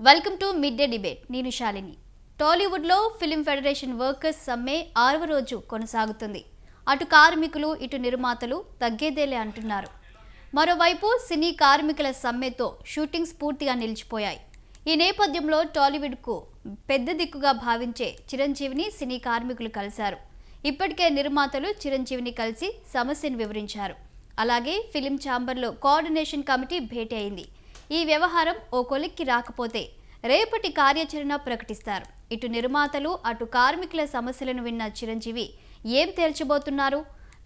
Welcome to mid day debate. నేను శాలిని. టాలీవుడ్లో film federation workers సమ్మె 6వ రోజు కొనసాగుతుంది. అటు కార్మికులు ఇటు నిర్మాతలు తగ్గేదేలే అంటున్నారు. మరోవైపు సినీ కార్మికుల సమ్మెతో షూటింగ్స్ పూర్తిగా నిలిచిపోయాయి. ఈ నేపథ్యంలో టాలీవుడ్కు పెద్ద దిక్కుగా భావించే చిరంజీవిని సినీ కార్మికులు కలిశారు. ఇప్పటికే నిర్మాతలు చిరంజీవిని కలిసి సమస్యను వివరించారు. అలాగే ఫిలిం ఛాంబర్లో కోఆర్డినేషన్ కమిటీ భేటీ అయింది. ఈ వ్యవహారం ఓ కొలిక్కి రాకపోతే రేపటి కార్యాచరణ ప్రకటిస్తారు. ఇటు నిర్మాతలు అటు కార్మికుల సమస్యలను విన్న చిరంజీవి ఏం తేల్చబోతున్నారు?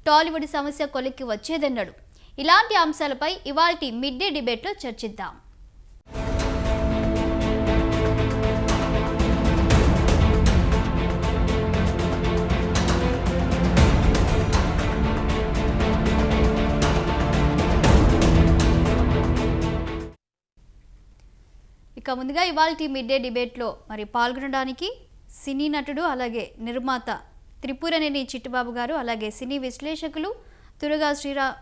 టాలీవుడ్ సమస్య కొలిక్కి వచ్చేదన్నాడు. ఇలాంటి అంశాలపై ఇవాల్టి మిడ్ డే డిబేట్లో చర్చిద్దాం. ఇక ముందుగా ఇవాల్టి మిడ్ డే డిబేట్లో పాల్గొనడానికి సినీ నటుడు అలాగే నిర్మాత త్రిపురనేని చిట్టుబాబు గారు అలాగే సినీ విశ్లేషకులు తురగా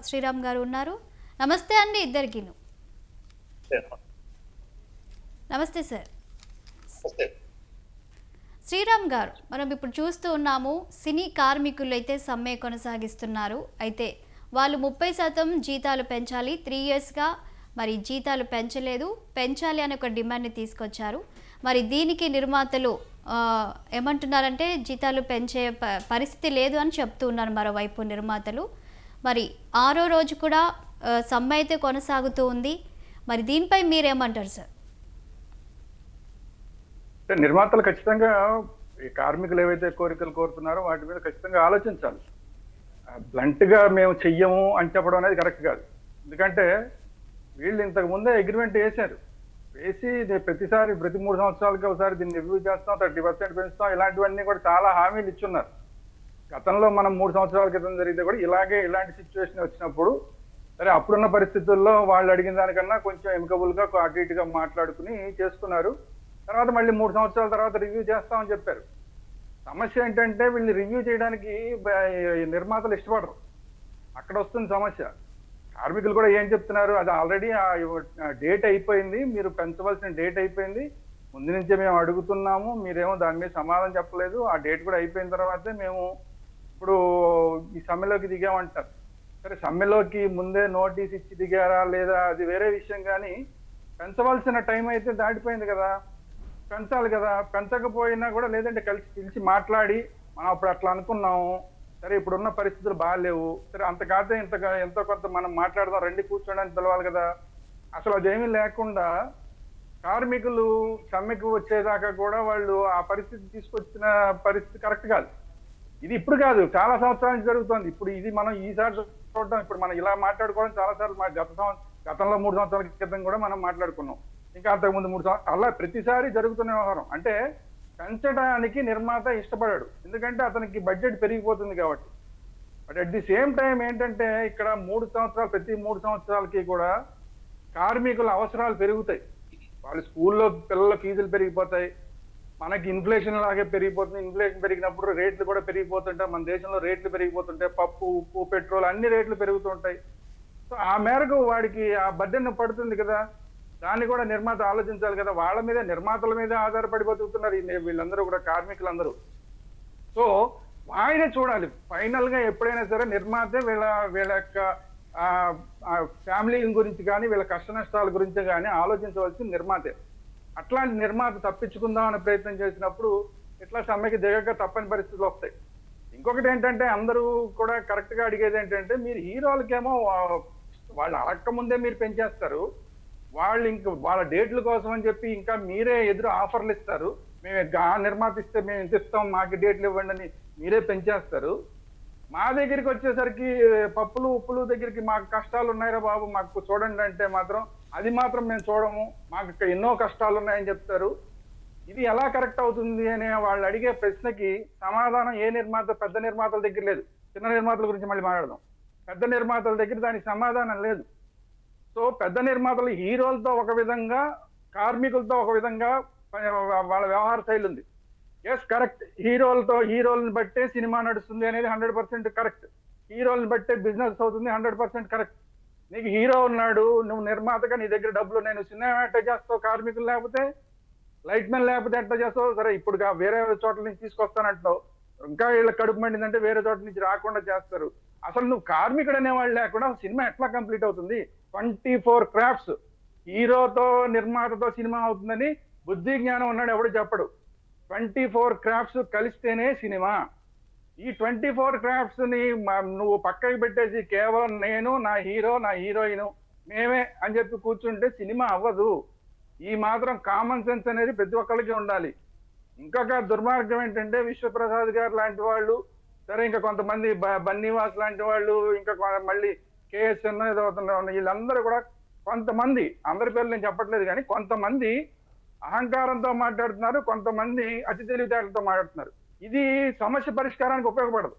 శ్రీరామ్ గారు ఉన్నారు. నమస్తే అండి ఇద్దరికిను. నమస్తే సార్. శ్రీరామ్ గారు, మనం ఇప్పుడు చూస్తూ ఉన్నాము సినీ కార్మికులు అయితే సమ్మె కొనసాగిస్తున్నారు. అయితే వాళ్ళు 30% జీతాలు పెంచాలి, 3 ఇయర్స్గా జీతాలు పెంచాలి అనే ఒక డిమాండ్ని తీసుకొచ్చారు. దీనికి నిర్మాతలు ఏమంటున్నారంటే జీతాలు పెంచే పరిస్థితి లేదు అని చెప్తూ ఉన్నారు. మరోవైపు నిర్మాతలు 6వ రోజు కూడా సమ్మె అయితే కొనసాగుతూ ఉంది. దీనిపై మీరేమంటారు సార్? నిర్మాతలు ఖచ్చితంగా ఈ కార్మికులు ఏవైతే కోరికలు కోరుతున్నారో వాటి మీద ఖచ్చితంగా ఆలోచించాలి. బ్లంట్గా మేము చెయ్యము అని చెప్పడం అనేది కరెక్ట్ కాదు. ఎందుకంటే వీళ్ళు ఇంతకు ముందే అగ్రిమెంట్ వేశారు. వేసి ప్రతి 3 సంవత్సరాలకి ఒకసారి దీన్ని రివ్యూ చేస్తాం, 30% పెంచుతాం, ఇలాంటివన్నీ కూడా చాలా హామీలు ఇచ్చున్నారు. గతంలో మనం 3 సంవత్సరాల క్రితం జరిగితే కూడా ఇలాంటి సిచ్యువేషన్ వచ్చినప్పుడు సరే అప్పుడున్న పరిస్థితుల్లో వాళ్ళు అడిగిన దానికన్నా కొంచెం ఎమికబుల్గా అటు ఇటుగా మాట్లాడుకుని చేసుకున్నారు. తర్వాత మళ్ళీ 3 సంవత్సరాల తర్వాత రివ్యూ చేస్తామని చెప్పారు. సమస్య ఏంటంటే వీళ్ళు రివ్యూ చేయడానికి నిర్మాతలు ఇష్టపడరు. అక్కడ వస్తుంది సమస్య. కార్మికులు కూడా ఏం చెప్తున్నారు, అది ఆల్రెడీ డేట్ అయిపోయింది, మీరు పెంచవలసిన డేట్ అయిపోయింది, ముందు నుంచే మేము అడుగుతున్నాము, మీరేమో దాని మీద సమాధానం చెప్పలేదు, ఆ డేట్ కూడా అయిపోయిన తర్వాతే మేము ఇప్పుడు ఈ సమ్మెలోకి దిగామంటారు. సరే సమ్మెలోకి ముందే నోటీస్ ఇచ్చి దిగారా లేదా అది వేరే విషయం, కానీ పెంచవలసిన టైం అయితే దాటిపోయింది కదా, పెంచాలి కదా. పెంచకపోయినా కూడా లేదంటే పిలిచి మాట్లాడి మనం అప్పుడు అట్లా అనుకున్నాము, సరే ఇప్పుడున్న పరిస్థితులు బాగాలేవు, సరే అంత కాదే ఎంతో కొంత మనం మాట్లాడదాం, రండి కూర్చోడానికి పిలవాలి కదా. అసలు అదేమీ లేకుండా కార్మికులు సమ్మెకు వచ్చేదాకా కూడా వాళ్ళు ఆ పరిస్థితి తీసుకొచ్చిన పరిస్థితి కరెక్ట్ కాదు. ఇది ఇప్పుడు కాదు, చాలా సంవత్సరాల నుంచి జరుగుతుంది. ఇప్పుడు ఇది మనం ఈసారి చూడడం, ఇప్పుడు మనం ఇలా మాట్లాడుకోవడం చాలాసార్లు గతంలో 3 సంవత్సరాల క్రితం కూడా మనం మాట్లాడుకున్నాం, ఇంకా అంతకుముందు 3 సంవత్సరాలు, అలా ప్రతిసారి జరుగుతున్న వ్యవహారం. అంటే పెంచడానికి నిర్మాత ఇష్టపడాడు, ఎందుకంటే అతనికి బడ్జెట్ పెరిగిపోతుంది కాబట్టి. But at the same time ఏంటంటే ఇక్కడ ప్రతి 3 సంవత్సరాలకి కూడా కార్మికుల అవసరాలు పెరుగుతాయి. వాళ్ళు స్కూల్లో పిల్లల ఫీజులు పెరిగిపోతాయి, మనకి ఇన్ఫ్లేషన్ లాగే పెరిగిపోతుంది. ఇన్ఫ్లేషన్ పెరిగినప్పుడు రేట్లు కూడా పెరిగిపోతుంటాయి. మన దేశంలో రేట్లు పెరిగిపోతుంటాయి, పప్పు ఉప్పు పెట్రోల్ అన్ని రేట్లు పెరుగుతుంటాయి. సో ఆ మేరకు వాడికి ఆ బర్డెన్ పడుతుంది కదా, దాన్ని కూడా నిర్మాత ఆలోచించాలి కదా. వాళ్ళ మీద నిర్మాతల మీద ఆధారపడి బతుకుతున్నారు వీళ్ళందరూ కూడా, కార్మికులందరూ. సో ఆయనే చూడాలి ఫైనల్ గా ఎప్పుడైనా సరే నిర్మాతే వీళ్ళ యొక్క ఫ్యామిలీ గురించి కానీ వీళ్ళ కష్ట నష్టాల గురించి కానీ ఆలోచించవలసి నిర్మాతే. అట్లాంటి నిర్మాత తప్పించుకుందాం అనే ప్రయత్నం చేసినప్పుడు ఇట్లా సమ్మెకి దిగక తప్పని పరిస్థితులు వస్తాయి. ఇంకొకటి ఏంటంటే అందరూ కూడా కరెక్ట్ గా అడిగేది ఏంటంటే, మీరు హీరోలకేమో వాళ్ళు అడక్క ముందే మీరు పెంచేస్తారు, వాళ్ళు వాళ్ళ డేట్ల కోసం అని చెప్పి ఇంకా మీరే ఎదురు ఆఫర్లు ఇస్తారు, మేము నిర్మాత ఇస్తే మేము ఇంత ఇస్తాం, మాకు డేట్లు ఇవ్వండి అని మీరే పెంచేస్తారు. మా దగ్గరికి వచ్చేసరికి పప్పులు ఉప్పులు దగ్గరికి మాకు కష్టాలు ఉన్నాయిరా బాబు మాకు చూడండి అంటే మాత్రం అది మాత్రం మేము చూడము, మాకు ఎన్నో కష్టాలు ఉన్నాయని చెప్తారు. ఇది ఎలా కరెక్ట్ అవుతుంది అనే వాళ్ళు అడిగే ప్రశ్నకి సమాధానం పెద్ద నిర్మాతల దగ్గర లేదు. చిన్న నిర్మాతల గురించి మళ్ళీ మాట్లాడదాం. పెద్ద నిర్మాతల దగ్గర దానికి సమాధానం లేదు. సో పెద్ద నిర్మాతలు హీరోలతో ఒక విధంగా, కార్మికులతో ఒక విధంగా వాళ్ళ వ్యవహార శైలి ఉంది. ఎస్ కరెక్ట్, హీరోలను బట్టే సినిమా నడుస్తుంది అనేది 100% కరెక్ట్, హీరోలను బట్టే బిజినెస్ అవుతుంది 100% కరెక్ట్. నీకు హీరో ఉన్నాడు, నువ్వు నిర్మాతగా నీ దగ్గర డబ్బులు, నేను సినిమా చేస్తావు, కార్మికులు లేకపోతే లైట్ మ్యాన్ లేకపోతే ఎట్లా చేస్తావు? సరే ఇప్పుడు వేరే చోట్ల నుంచి తీసుకొస్తానంటున్నావు, ఇంకా వీళ్ళ కడుపు మండిందంటే వేరే చోట నుంచి రాకుండా చేస్తారు. అసలు నువ్వు కార్మికుడు అనేవాళ్ళు లేకుండా సినిమా ఎట్లా కంప్లీట్ అవుతుంది? 24 క్రాఫ్ట్స్, హీరోతో నిర్మాతతో సినిమా అవుతుందని బుద్ధి జ్ఞానం ఉన్నాడు ఎవడు చెప్పడు. 24 క్రాఫ్ట్స్ కలిస్తేనే సినిమా. ఈ 24 క్రాఫ్ట్స్ ని నువ్వు పక్కకి పెట్టేసి కేవలం నేను, నా హీరో, నా హీరోయిన్, మేమే అని చెప్పి కూర్చుంటే సినిమా అవ్వదు. ఈ మాత్రం కామన్ సెన్స్ అనేది ప్రతి ఒక్కరికి ఉండాలి. ఇంకొక దుర్మార్గం ఏంటంటే విశ్వప్రసాద్ గారు లాంటి వాళ్ళు, సరే ఇంకా కొంతమంది బన్నీవాస్ లాంటి వాళ్ళు, ఇంకా మళ్ళీ కేఎస్ఎన్ వీళ్ళందరూ కూడా కొంతమంది, అందరి పేర్లు నేను చెప్పట్లేదు కానీ కొంతమంది అహంకారంతో మాట్లాడుతున్నారు, కొంతమంది అతి తెలివితేటలతో మాట్లాడుతున్నారు. ఇది సమస్య పరిష్కారానికి ఉపయోగపడదు.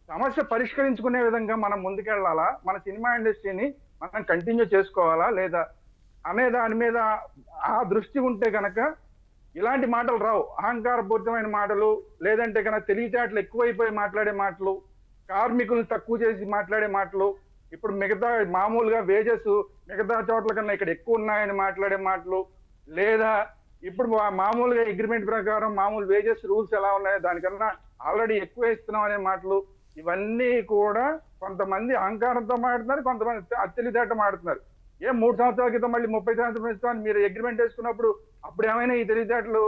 సమస్య పరిష్కరించుకునే విధంగా మనం ముందుకెళ్లాలా, మన సినిమా ఇండస్ట్రీని మనం కంటిన్యూ చేసుకోవాలా లేదా అనే దాని మీద ఆ దృష్టి ఉంటే కనుక ఇలాంటి మాటలు రావు. అహంకారపూరితమైన మాటలు, లేదంటే కనుక తెలివితేటలు ఎక్కువైపోయి మాట్లాడే మాటలు, కార్మికులను తక్కువ చేసి మాట్లాడే మాటలు, ఇప్పుడు మిగతా మామూలుగా వేజెస్ మిగతా చోట్ల కన్నా ఇక్కడ ఎక్కువ ఉన్నాయని మాట్లాడే మాటలు, లేదా ఇప్పుడు మామూలుగా అగ్రిమెంట్ ప్రకారం మామూలు వేజెస్ రూల్స్ ఎలా ఉన్నాయో దానికన్నా ఆల్రెడీ ఎక్కువ ఇస్తున్నాం అనే మాటలు, ఇవన్నీ కూడా కొంతమంది అహంకారంతో మాట్లాడుతున్నారు, కొంతమంది అత్యలితేట మాట్లాడుతున్నారు. 3 సంవత్సరాల క్రితం మళ్ళీ 30% ఇస్తామని మీరు అగ్రిమెంట్ వేసుకున్నప్పుడు అప్పుడు ఏమైనా ఈ తెలివితేటలు?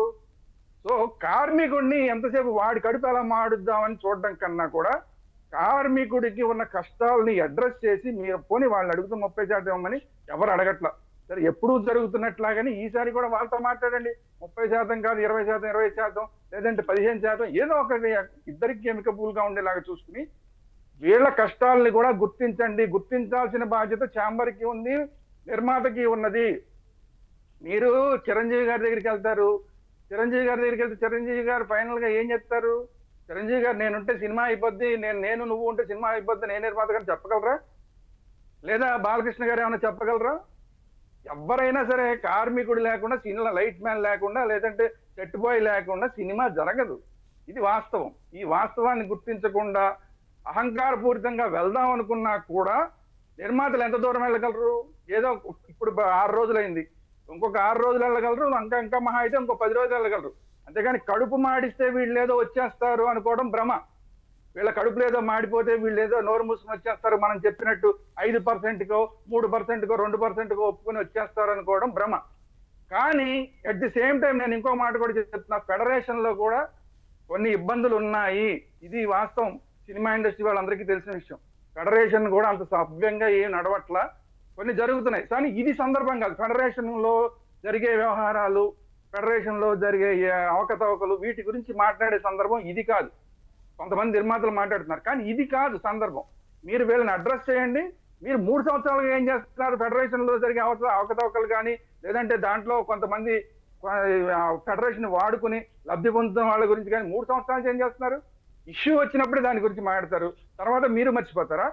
సో కార్మికుడిని ఎంతసేపు వాడి కడుపు ఎలా మాడుద్దామని చూడడం కన్నా కూడా కార్మికుడికి ఉన్న కష్టాలని అడ్రస్ చేసి మీరు పోనీ వాళ్ళని అడుగుతూ 30% ఇవ్వమని ఎవరు అడగట్లా. సరే ఎప్పుడూ జరుగుతున్నట్లాగాని ఈసారి కూడా వాళ్ళతో మాట్లాడండి. 30% కాదు, 20%, 20%, లేదంటే 15%, ఏదో ఒకటి ఇద్దరికి ఎమికబుల్ గా ఉండేలాగా చూసుకుని వీళ్ళ కష్టాలని కూడా గుర్తించండి. గుర్తించాల్సిన బాధ్యత ఛాంబర్కి ఉంది, నిర్మాతకి ఉన్నది. మీరు చిరంజీవి గారి దగ్గరికి వెళ్తారు, చిరంజీవి గారి దగ్గరికి వెళ్తే చిరంజీవి గారు ఫైనల్ గా ఏం చెప్తారు? చిరంజీవి గారు నేనుంటే సినిమా అయిపోద్ది, నేను నువ్వు ఉంటే సినిమా అయిపోద్ది, నేను నిర్మాత గారు చెప్పగలరా? లేదా బాలకృష్ణ గారు ఏమైనా చెప్పగలరా? ఎవరైనా సరే కార్మికుడు లేకుండా సినిమా, లైట్ మ్యాన్ లేకుండా, లేదంటే సెట్ బాయ్ లేకుండా సినిమా జరగదు. ఇది వాస్తవం. ఈ వాస్తవాన్ని గుర్తించకుండా అహంకారపూరితంగా వెళ్దాం అనుకున్నా కూడా నిర్మాతలు ఎంత దూరం వెళ్ళగలరు? ఏదో ఇప్పుడు 6 రోజులైంది, ఇంకొక 6 రోజులు వెళ్ళగలరు, ఇంకా మహా అయితే ఇంకో 10 రోజులు వెళ్ళగలరు. అంతేగాని కడుపు మాడిస్తే వీళ్ళు ఏదో వచ్చేస్తారు అనుకోవడం భ్రమ. వీళ్ళ కడుపులు ఏదో మాడిపోతే వీళ్ళు ఏదో నోరు మూసుకుని వచ్చేస్తారు, మనం చెప్పినట్టు 5%కో 3%కో 2%కో ఒప్పుకొని వచ్చేస్తారు అనుకోవడం భ్రమ. కానీ అట్ ది సేమ్ టైం నేను ఇంకో మాట కూడా చెప్తున్నా, ఫెడరేషన్ లో కూడా కొన్ని ఇబ్బందులు ఉన్నాయి. ఇది వాస్తవం, సినిమా ఇండస్ట్రీ వాళ్ళందరికీ తెలిసిన విషయం. ఫెడరేషన్ కూడా అంత సభ్యంగా ఏం నడవట్లా, కొన్ని జరుగుతున్నాయి. కానీ ఇది సందర్భం కాదు. ఫెడరేషన్ లో జరిగే వ్యవహారాలు, ఫెడరేషన్ లో జరిగే అవకతవకలు, వీటి గురించి మాట్లాడే సందర్భం ఇది కాదు. కొంతమంది నిర్మాతలు మాట్లాడుతున్నారు, కానీ ఇది కాదు సందర్భం. మీరు వీళ్ళని అడ్రస్ చేయండి. మీరు 3 సంవత్సరాలుగా ఏం చేస్తున్నారు? ఫెడరేషన్ లో జరిగే అవకతవకలు కానీ, లేదంటే దాంట్లో కొంతమంది ఫెడరేషన్ వాడుకుని లబ్ధి పొందుతున్న వాళ్ళ గురించి కానీ 3 సంవత్సరాలు ఏం చేస్తున్నారు? ఇష్యూ వచ్చినప్పుడే దాని గురించి మాట్లాడతారు, తర్వాత మీరు మర్చిపోతారా?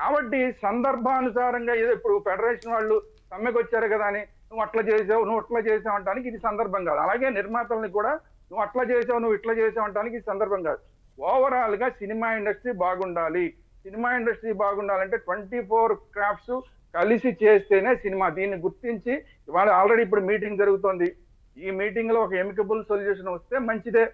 కాబట్టి సందర్భానుసారంగా ఏదో ఇప్పుడు ఫెడరేషన్ వాళ్ళు సమ్మెకు వచ్చారు కదా అని నువ్వు అట్లా చేసావు, నువ్వు అట్లా చేసావు అంటానికి ఇది సందర్భం కాదు. అలాగే నిర్మాతల్ని కూడా నువ్వు అట్లా చేసావు, నువ్వు ఇట్లా చేసావు అంటానికి ఇది సందర్భం కాదు. ఓవరాల్ గా సినిమా ఇండస్ట్రీ బాగుండాలి. సినిమా ఇండస్ట్రీ బాగుండాలంటే 24 క్రాఫ్ట్స్ కలిసి చేస్తేనే సినిమా. దీన్ని గుర్తించి ఇవాళ ఆల్రెడీ ఇప్పుడు మీటింగ్ జరుగుతోంది. ఈ మీటింగ్ లో ఒక ఎమికబుల్ సొల్యూషన్ వస్తే మంచిదే.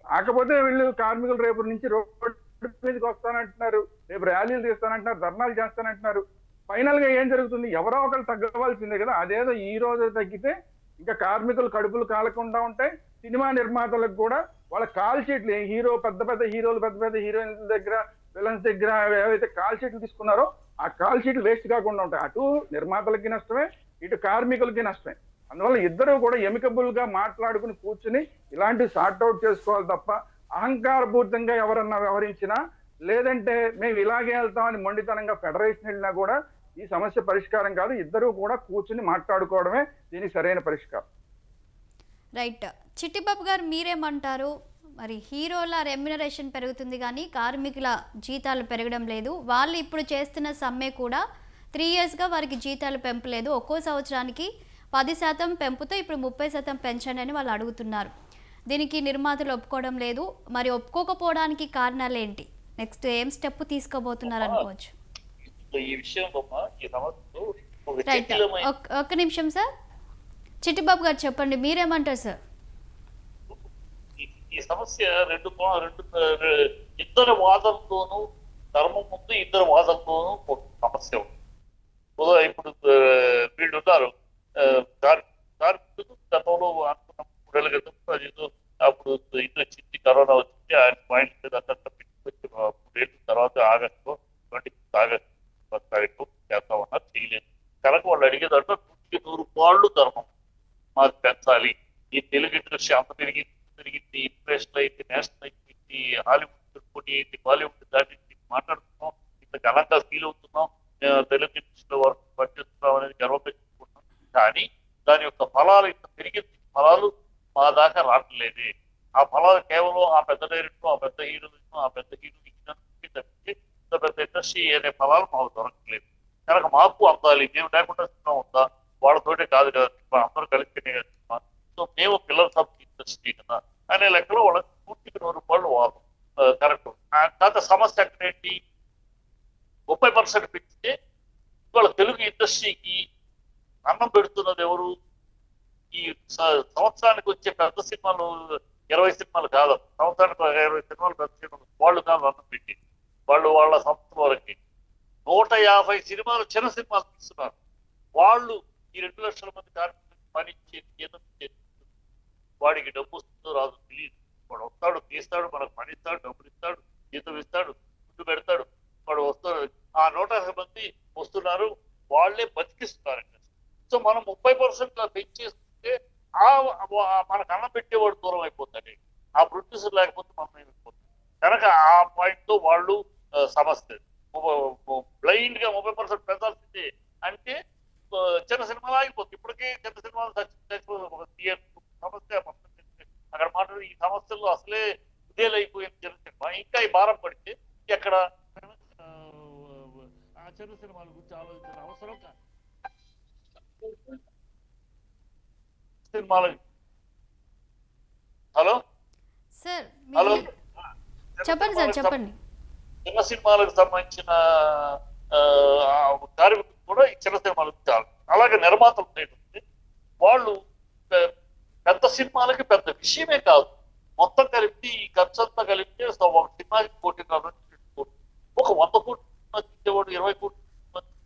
కాకపోతే వీళ్ళు కార్మికులు రేపు నుంచి రోడ్డు మీదకి వస్తానంటున్నారు, రేపు ర్యాలీలు తీస్తానంటున్నారు, ధర్నాలు చేస్తానంటున్నారు. ఫైనల్ గా ఏం జరుగుతుంది? ఎవరో ఒకరు తగ్గవలసిందే కదా. అదేదో ఈ రోజు తగ్గితే ఇంకా కార్మికులు కడుపులు కాలకుండా ఉంటాయి. సినిమా నిర్మాతలకు కూడా వాళ్ళ కాల్ షీట్లు, హీరో పెద్ద పెద్ద హీరోలు, పెద్ద పెద్ద హీరోయిన్స్ దగ్గర, విలన్స్ దగ్గర ఏవైతే కాల్ షీట్లు తీసుకున్నారో ఆ కాల్ షీట్లు వేస్ట్ కాకుండా ఉంటాయి. అటు నిర్మాతలకి నష్టమే, ఇటు కార్మికులకి నష్టమే. అందువల్ల ఇద్దరు కూడా ఎమికబుల్ గా మాట్లాడుకుని కూర్చుని ఇలాంటి సార్ట్అవుట్ చేసుకోవాలి తప్ప అహంకారపూరితంగా ఎవరన్నా వ్యవహరించినా, లేదంటే మేము ఇలాగే వెళ్తామని మొండితనంగా ఫెడరేషన్ వెళ్ళినా కూడా ఈ సమస్య పరిష్కారం కాదు. ఇద్దరు కూడా కూర్చుని మాట్లాడుకోవడమే దీనికి సరైన పరిష్కారం. రైట్. చిట్టిబాబు గారు మీరేమంటారు? మరి హీరోల రెమ్యునరేషన్ పెరుగుతుంది కానీ కార్మికుల జీతాలు పెరగడం లేదు. వాళ్ళు ఇప్పుడు చేస్తున్న సమ్మె కూడా 3 yearsగా వారికి జీతాలు పెంపలేదు. ఒక్కో సంవత్సరానికి 10% పెంపుతో ఇప్పుడు 30% పెంచండి అని వాళ్ళు అడుగుతున్నారు. దీనికి నిర్మాతలు ఒప్పుకోవడం లేదు. మరి ఒప్పుకోకపోవడానికి కారణాలు ఏంటి? నెక్స్ట్ ఏం స్టెప్ తీసుకోబోతున్నారు అనుకోవచ్చు? ఈ విషయంలో రైట్, ఒక్క నిమిషం సార్. చిట్టిబాబు గారు చెప్పండి, మీరేమంటారు సార్? ఈ సమస్య ఇద్దరు వాదనతోనూ, ధర్మం ముందు ఇద్దరు వాదనతోనూ ఒక సమస్య ఉంది. ఇప్పుడు వీళ్ళు ఉన్నారు, కార్మికులు గతంలో అనుకున్న 3 ఏళ్ల క్రితం అదేదో అప్పుడు ఇది వచ్చింది, కరోనా వచ్చింది, ఆయన పాయింట్ మీద అంతా పెట్టుకొచ్చి 3 ఏళ్ళ తర్వాత ఆగస్టు 25 ఆగస్టు చేస్తా ఉన్నారు, చేయలేదు. కనుక వాళ్ళు అడిగేదంటే 100 పాళ్ళు ధర్మం మాకు పెంచాలి. ఈ తెలుగు ఇండస్ట్రీ అంత పెరిగింది, ఇంటర్నేషనల్ అయితే, నేషనల్ అయిపోయింది, హాలీవుడ్ పోటీ అయింది, బాలీవుడ్ దాటి మాట్లాడుతున్నాం, ఇంత ఘనంగా ఫీల్ అవుతున్నాం, తెలుగు ఇండస్ట్రీలో వర్క్ పనిచేస్తున్నాం అనేది గర్వపెట్టుకుంటున్నాం. కానీ దాని యొక్క ఫలాలు ఇంత పెరిగింది, ఫలాలు మా దాకా రావట్లేదే. ఆ ఫలాలు కేవలం ఆ పెద్ద డైరెక్టర్, ఆ పెద్ద హీరోయిన్, ఆ పెద్ద హీరోయిన్ తప్పితే ఇంత పెద్ద ఇండస్ట్రీ అనే ఫలాలు మాకు దొరకట్లేదు. కనుక మాకు అందాలి, మేము లేకుండా సినిమా ఉందా, వాళ్ళతోటే కాదు కదా సినిమా, అందరూ కలిస్తేనే కదా సినిమా. సో మేము పిల్లల సబ్ ఇండస్ట్రీ కదా అనే లెక్కలో వాళ్ళకి 100 రూపాయలు వాదం కరెక్ట్. కాకపోతే సమస్య ఎక్కడేంటి, 30% పెంచితే ఇవాళ తెలుగు ఇండస్ట్రీకి అన్నం పెడుతున్నది ఎవరు? ఈ సంవత్సరానికి వచ్చే పెద్ద సినిమాలు 20 సినిమాలు కాదు, సంవత్సరానికి 20 సినిమాలు పెద్ద సినిమాలు వాళ్ళు కాదు అన్నం పెట్టి, వాళ్ళు వాళ్ళ సంస్థ వరకు 150 సినిమాలు చిన్న సినిమాలు తీస్తున్నారు. వాళ్ళు ఈ 2 లక్షల మంది కార్మికులకు పని ఇచ్చేది ఏదో వాడికి డబ్బు వస్తుందో రాదో తెలియదు. వాడు వస్తాడు, తీస్తాడు, మనకు పని ఇస్తాడు, డబ్బులు ఇస్తాడు, జీతం ఇస్తాడు, ఫుడ్ పెడతాడు, వాడు వస్తాడు. ఆ 150 మంది వస్తున్నారు, వాళ్ళే బతికిస్తున్నారండి. సో మనం 30% పెంచేస్తుంటే మనకు అన్నం పెట్టేవాడు దూరం అయిపోతాడు, ఆ ప్రొడ్యూసర్ లేకపోతే మనం ఏమైపోతాం. కనుక ఆ పాయింట్ తో వాళ్ళు సమస్య బ్లైండ్ గా 30% పెంచాల్సిందే అంటే చిన్న సినిమాలు ఆగిపోతుంది. ఇప్పటికే చిన్న సినిమాలు సమస్య అక్కడ మాట్లాడి ఈ సమస్యల్లో అసలే ఇదేలైపోయింది చిన్న సినిమా. ఇంకా ఈ భారం పడితే ఎక్కడ ఆ చిన్న సినిమాల గురించి ఆలోచించిన అవసరం కాదు. సినిమాలు హలో సార్ హలో చెప్పండి సార్, చెప్పండి. చిన్న సినిమాలకు సంబంధించిన కార్మికులు కూడా ఈ చిన్న సినిమాలకు చాలు. అలాగే నిర్మాతలు ఏంటంటే వాళ్ళు పెద్ద సినిమాలకి పెద్ద విషయమే కాదు, మొత్తం కలిపి ఈ ఖర్చు అంతా కలిపితే ఒక సినిమాకి 1.5 కోట్లు, ఒక 100 కోట్లు తీసేవాడు 20 కోట్లు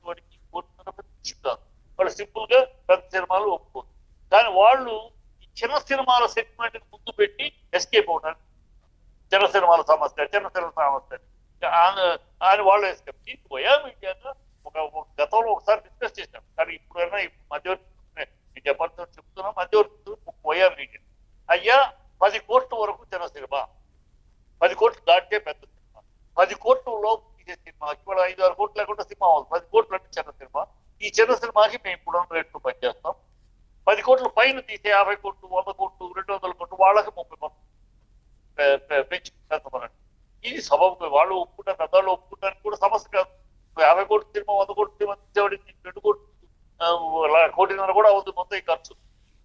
వాడికి 1.5 విషయం కాదు. వాళ్ళు సింపుల్ గా పెద్ద సినిమాలు ఒప్పుకోరు. కానీ వాళ్ళు ఈ చిన్న సినిమాల సెగ్మెంట్ ముందు పెట్టి ఎస్కేప్ అవడానికి చిన్న సినిమాల సమస్య అని వాళ్ళు ఎస్కేప్. దీనికి వయా మీడియాగా ఒక గతంలో ఒకసారి డిస్కస్ చేశాం, కానీ ఇప్పుడైనా మధ్యవర్తి నేను చెప్తున్నా, మధ్యవర్తి వయా మీడియా అయ్యా 10 కోట్ల వరకు చిన్న సినిమా, 10 కోట్లు దాటితే పెద్ద సినిమా, 10 కోట్లలో తీసే సినిమా ఇవాళ 5-6 కోట్లు లేకుండా సినిమా అవ్వదు. 10 కోట్లు అంటే చిన్న సినిమా. ఈ చిన్న సినిమాకి మేము ఇప్పుడు రేట్లు పనిచేస్తాం. 10 కోట్ల పైన తీసే 50 కోట్లు, 100 కోట్లు, 200 కోట్లు వాళ్ళకి 30% పెంచి పెంచమనండి. ఇది సబబు. వాళ్ళు ఒప్పుకుంటారు, పెద్దవాళ్ళు ఒప్పుకుంటానికి కూడా సమస్య కాదు. 50 కోట్ల సినిమా 100 కోట్ల సినిమా తీసేవాడికి 2 కోట్లు 1.5 కోటి కూడా అవుతుంది మొత్తం ఈ ఖర్చు.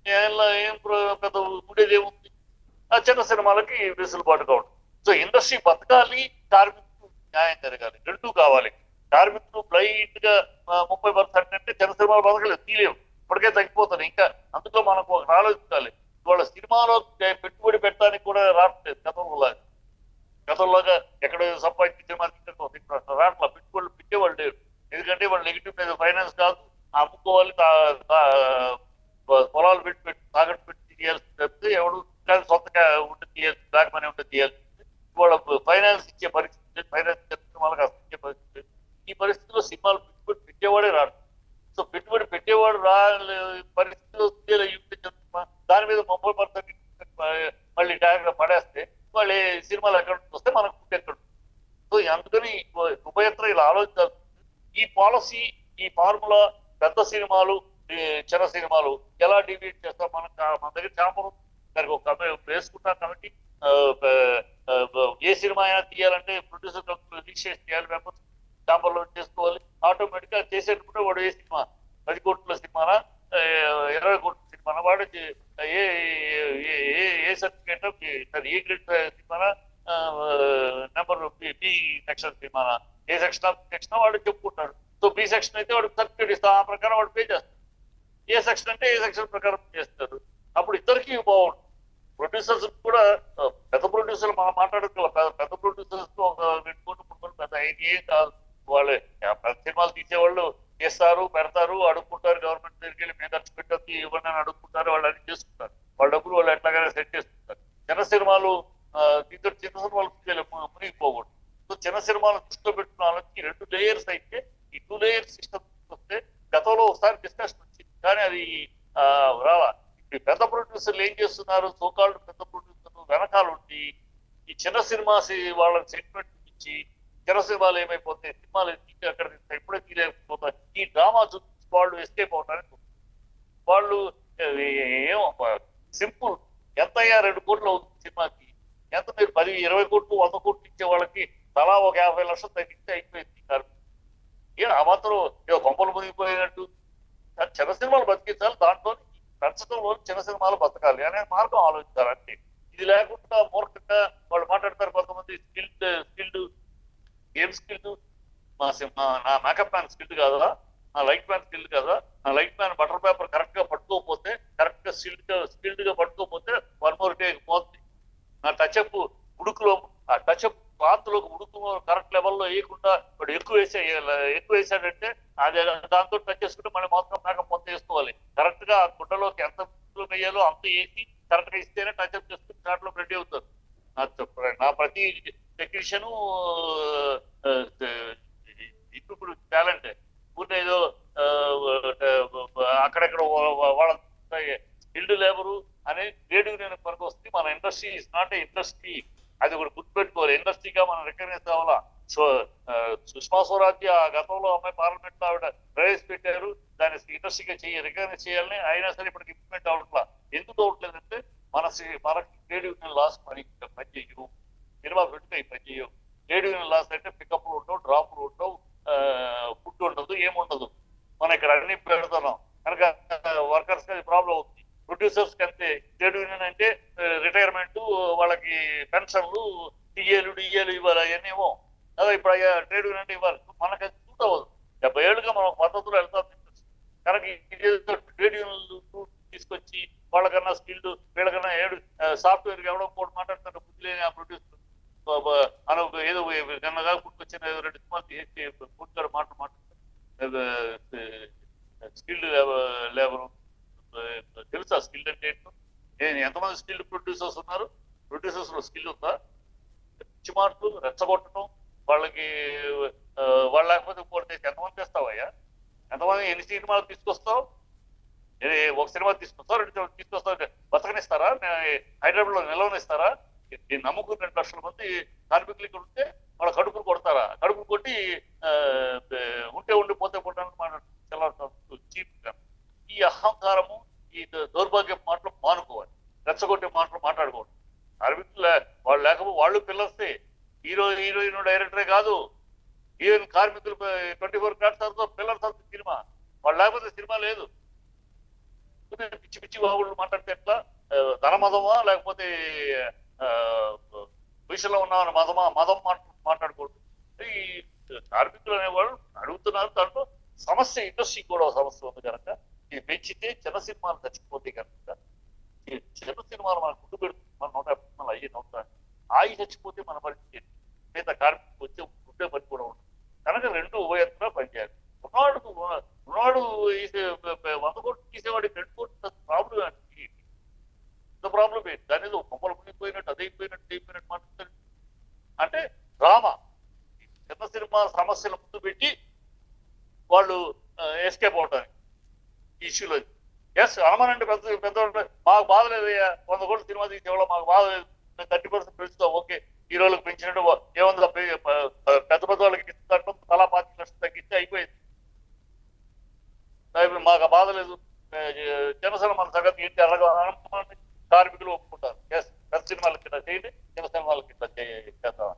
ఏం పెద్ద ఉండేది ఏముంది? ఆ చిన్న సినిమాలకి వెసులుబాటు కావడం. సో ఇండస్ట్రీ బతకాలి, కార్మికులు న్యాయం జరగాలి, రెండూ కావాలి. కార్మికులు బ్లైండ్ గా 30% అంటే చిన్న సినిమాలు బతకలేదు, తీయలేవు, ఇప్పటికే తగ్గిపోతారు. ఇంకా అందులో మనకు ఒక ఆలోచించాలి, వాళ్ళ సినిమాలో పెట్టుబడి పెట్టడానికి కూడా రావట్లేదు. గతంలోగా ఎక్కడ సంపాదించి సినిమా రాట్లా పెట్టుబడులు పెట్టేవాళ్ళు లేరు. ఎందుకంటే వాళ్ళు నెగిటివ్ మీద ఫైనాన్స్ కాదు, అమ్ముకోవాలి, పొలాలు పెట్టి తాగట్టు పెట్టి తీయాల్సి చెప్తే ఎవడు కానీ సొంతగా ఉంటే తీయాల్సి, బ్లాక్ మనీ ఉంటే తీయాల్సింది. వాళ్ళ ఫైనాన్స్ ఇచ్చే పరిస్థితి, ఫైనాన్స్ వాళ్ళకి అసలు ఇచ్చే పరిస్థితి. ఈ పరిస్థితిలో సినిమాలు పెట్టుబడి పెట్టేవాడే రాడు. సో పెట్టుబడి పెట్టేవాడు పరిస్థితిలో దాని మీద 30% మళ్ళీ ట్యాగ్ పడేస్తే వాళ్ళు సినిమాలు ఎక్కడ వస్తే మనకు ఫుడ్ ఎక్కడ. సో అందుకని ఉభయత్ర ఇలా ఆలోచించాలి. ఈ పాలసీ, ఈ ఫార్ములా పెద్ద సినిమాలు, చిన్న సినిమాలు ఎలా డివైడ్ చేస్తాం? మన దగ్గర ఛాంబర్ దానికి ఒక వేసుకుంటాం కమిటీ. ఏ సినిమా అయినా తీయాలంటే ప్రొడ్యూసర్ రిజిస్ట్రేషన్ చేయాలి, మెంబర్స్ ఛాంబర్ లో చేసుకోవాలి. ఆటోమేటిక్ గా చేసేటప్పుడు వాడు ఏ సినిమా 10 కోట్ల సినిమానా 20 కోట్ల సినిమానా వాడు ఏ సర్టిఫికేట్, ఏ గ్రేడ్ సినిమానా, నెంబర్ బి సెక్షన్ సినిమానా, ఏ సెక్షన్ వాడు చెప్పుకుంటాడు. సో బి సెక్షన్ అయితే వాడు సర్టిఫికేట్ ఇస్తాం, ఆ ప్రకారం వాడు పే చేస్తాడు. ఏ సెక్షన్ అంటే ఏ సెక్షన్ ప్రకారం చేస్తారు. అప్పుడు ఇద్దరికి బాగుంటుంది. ప్రొడ్యూసర్స్ కూడా పెద్ద ప్రొడ్యూసర్లు మనం మాట్లాడుకోవాలి. పెద్ద ప్రొడ్యూసర్స్ తో ఒక 2 కోట్లు 3 కోట్లు పెద్ద ఏం కాదు. వాళ్ళే పెద్ద సినిమాలు తీసేవాళ్ళు చేస్తారు, పెడతారు, అడుక్కుంటారు. గవర్నమెంట్ దగ్గరికి వెళ్ళి మేము ఖర్చు పెట్టొద్దు ఇవ్వండి అని అడుక్కుంటారు. వాళ్ళు అది చేసుకుంటారు. వాళ్ళ డబ్బులు వాళ్ళు ఎట్లాగైనా సెట్ చేసుకుంటారు. చిన్న సినిమాలు దీంతో చిన్న సినిమాలు మునిగిపోకూడదు. సో చిన్న సినిమాలు దృష్టిలో పెట్టుకున్న వాళ్ళకి 2 లేయర్స్ అయితే ఈ 2 లేయర్స్ సిస్టమ్ వస్తే గతంలో ఒకసారి డిస్కషన్ వచ్చింది, కానీ అది రాలా. ఈ పెద్ద ప్రొడ్యూసర్లు ఏం చేస్తున్నారు? సోకాల్డ్ పెద్ద ప్రొడ్యూసర్లు వెనకాల ఉండి ఈ చిన్న సినిమా వాళ్ళకి సెగ్మెంట్ ఇచ్చి చిన్న సినిమాలు ఏమైపోతాయి, సినిమాలు అక్కడ ఎప్పుడే తీయలేకపోతాయి. ఈ డ్రామా చూపించి వాళ్ళు ఎస్కేప్ అవడానికి వాళ్ళు ఏమో సింపుల్ ఎంత అయ్యా 2 కోట్లు అవుతుంది సినిమాకి, ఎంత మీరు 10-20 కోట్లు 100 కోట్లు ఇచ్చే వాళ్ళకి తలా ఒక 50 లక్షలు తగ్గిస్తే అయిపోయింది. ఆ మాత్రం ఏదో కొంపలు మునిగిపోయినట్టు చిన్న సినిమాలు బతికించాలి, దాంట్లో పెంచడంలో చిన్న సినిమాలు బతకాలి అనే మార్గం ఆలోచించాలి. అంటే ఇది లేకుండా మూర్ఖంగా వాళ్ళు మాట్లాడతారు. కొంతమంది స్కిల్డ్ ఏం స్కిల్డ్, నా మేకప్ మ్యాన్ స్కిల్డ్ కాదా, నా లైట్ మ్యాన్ స్కిల్డ్ కాదా, నా light man butter paper correct గా పట్టుకోకపోతే, కరెక్ట్ గా స్కిల్డ్ గా పట్టుకోకపోతే 1 more take పోతుంది. నా టచ్అప్ ఉడుకులో ఆ టచ్అప్ క్లాత్లోకి ఉడుకు కరెక్ట్ లెవెల్లో వేయకుండా వాడు ఎక్కువ వేసాడంటే అది దాంతో టచ్ చేసుకుంటే మళ్ళీ మొత్తం మేకప్ మొత్తం వేసుకోవాలి. కరెక్ట్ గా ఆ గుడ్డలోకి ఎంత వేయాలో అంత వేసి కరెక్ట్ గా ఇస్తేనే టచ్అప్ చేసుకుని దాంట్లో రెడీ అవుతారు. నా ప్రతి టెక్నీషియన్ ఇప్పుడు టాలెంట్ పూర్తి ఏదో అక్కడెక్కడ వాళ్ళ స్కిల్డ్ లేబరు అనే ట్రేడ్ యూనియన్ పనికి వస్తే మన industry is not a industry. అది కూడా గుర్తుపెట్టుకోవాలి. ఇండస్ట్రీగా మనం రికగ్నైజ్ అవ్వాలా. సో సుష్మా స్వరాజ్ గతంలో అమ్మాయి పార్లమెంట్ లో ఆవిడ ప్రవేశపెట్టారు, దాన్ని ఇండస్ట్రీగా రికగ్నైజ్ చేయాలని. అయినా సరే ఇప్పటికి ఇంప్లిమెంట్ అవ్వట్లా. ఎందుకు అవ్వట్లేదంటే మనకి ట్రేడ్ యూనియన్ లాస్ పనిచేయవు, సినిమా పెట్టుకుని పనిచేయవు. ట్రేడ్ యూనియన్ లాస్ అంటే పికప్లు ఉండవు, డ్రాప్లు ఉండవు, ఫుడ్ ఉండదు, ఏముండదు. మనం ఇక్కడ అన్ని పెడుతున్నాం కనుక వర్కర్స్ అది ప్రాబ్లం అవుతుంది. ప్రొడ్యూసర్స్ కి అంతే. ట్రేడ్ యూనియన్ అంటే రిటైర్మెంట్, వాళ్ళకి పెన్షన్లు, టీఏలు డిఏలు ఇవ్వాలి, అవన్నీ ఏమో అదే ఇప్పుడు ట్రేడ్ యూనియన్ అంటే ఇవ్వాలి. మనకి అది సూట్ అవ్వదు. 70 ఏళ్ళుగా మనం పద్ధతులు వెళ్తాం కనుక ట్రేడ్ యూనియన్లు తీసుకొచ్చి వాళ్ళకన్నా స్కిల్డ్ వీళ్ళకన్నా సాఫ్ట్వేర్ ఎవడో కూడా మాట్లాడుతాడు బుద్ధి లేని ఆ ప్రొడ్యూసర్ ఏదో గన్నగా పుట్టుకొచ్చిన 2 సినిమాలు తీసి పూర్తిగా మాట్లాడుతారు. స్కిల్డ్ లేబరు తెలుసా స్కిల్డ్ అంటే ఏంటో? ఎంతమంది స్కిల్డ్ ప్రొడ్యూసర్స్ ఉన్నారు? ప్రొడ్యూసర్స్ లో స్కిల్ ఉందా? పిచ్చి మార్కులు రెచ్చగొట్టడం, వాళ్ళకి వాళ్ళు లేకపోతే ఇంకోటి ఎంతమంది తెస్తావయ్యా? ఎంతమంది ఎన్ని సినిమాలు తీసుకొస్తావు? ఒక సినిమా తీసుకొస్తావు, 2 సినిమాలు తీసుకొస్తావు, బతకనిస్తారా? హైదరాబాద్ లో నిలవనిస్తారా? నేను నమ్ముకుని 2 లక్షల మంది కార్మికులు ఇక్కడ ఉంటే వాళ్ళ కడుపులు కొడతారా? కడుపులు కొట్టి ఉంటే ఉండిపోతే పోవడానికి చీప్ గా. ఈ అహంకారము, ఈ దౌర్భాగ్య మాటలు మానుకోవాలి. రెచ్చగొట్టే మాటలు మాట్లాడుకోవాలి. కార్మికులు వాళ్ళు లేకపోతే వాళ్ళు పిల్లర్సే. హీరోయిన్ డైరెక్టరే కాదు, ఈవెన్ కార్మికులు 24 క్రాఫ్ట్స్ పిల్లర్స్ అవుతుంది సినిమా. వాళ్ళు లేకపోతే సినిమా లేదు. పిచ్చి పిచ్చి బాబులు మాట్లాడితే ఎట్లా? ధన మదమా లేకపోతే విషయంలో ఉన్న మదం మాట్లాడకూడదు. ఈ కార్మికులు అనేవాళ్ళు అడుగుతున్నారు. దాంట్లో సమస్య ఇండస్ట్రీ కూడా సమస్య ఉంది కనుక ఇది పెంచితే చిన్న సినిమాలు చచ్చిపోతాయి కనుక ఈ చిన్న సినిమాలు మనం గుడ్డు పెడుతుంది. మన 150 సినిమాలు అయ్యి ఆయి చచ్చిపోతే మన పరిస్థితి మిగతా కార్మికులు వచ్చే గుడ్డే పని కూడా ఉంటుంది కనుక 2 ఉభయంగా పనిచేయాలి. ఉన్నాడు 100 కోట్లు తీసేవాడికి 2 కోట్లు ప్రాబ్లం అంటే ప్రాబ్లం ఏంటి? దాని ఏదో బొమ్మలు మునిగిపోయినట్టు అదైపోయినట్టు మాట్లాడతారు. అంటే డ్రామా చిన్న సినిమా సమస్యలు ముందు పెట్టి వాళ్ళు ఎస్కేప్ అవడానికి ఇష్యూలో. ఎస్ అనుమానంటే పెద్ద మాకు బాధ లేదయ్యా, 100 కోట్లు సినిమా తీసేవాళ్ళ మాకు బాధ లేదు, 30% పెంచుతాం, ఓకే హీరోలకు పెంచినట్టు ఏముంది పెద్ద వాళ్ళకి ఇస్తున్నట్టు తలా 25 లక్షలు తగ్గిస్తే అయిపోయింది. మాకు బాధ లేదు. జనసేన మన సంగతి ఏంటి అలాగా కార్మికులు ఒప్పుకుంటారు. ఎస్ పెద్ద సినిమాలకి ఇట్లా చేయండి, చిన్న సినిమాలకి ఇట్లా చేద్దాం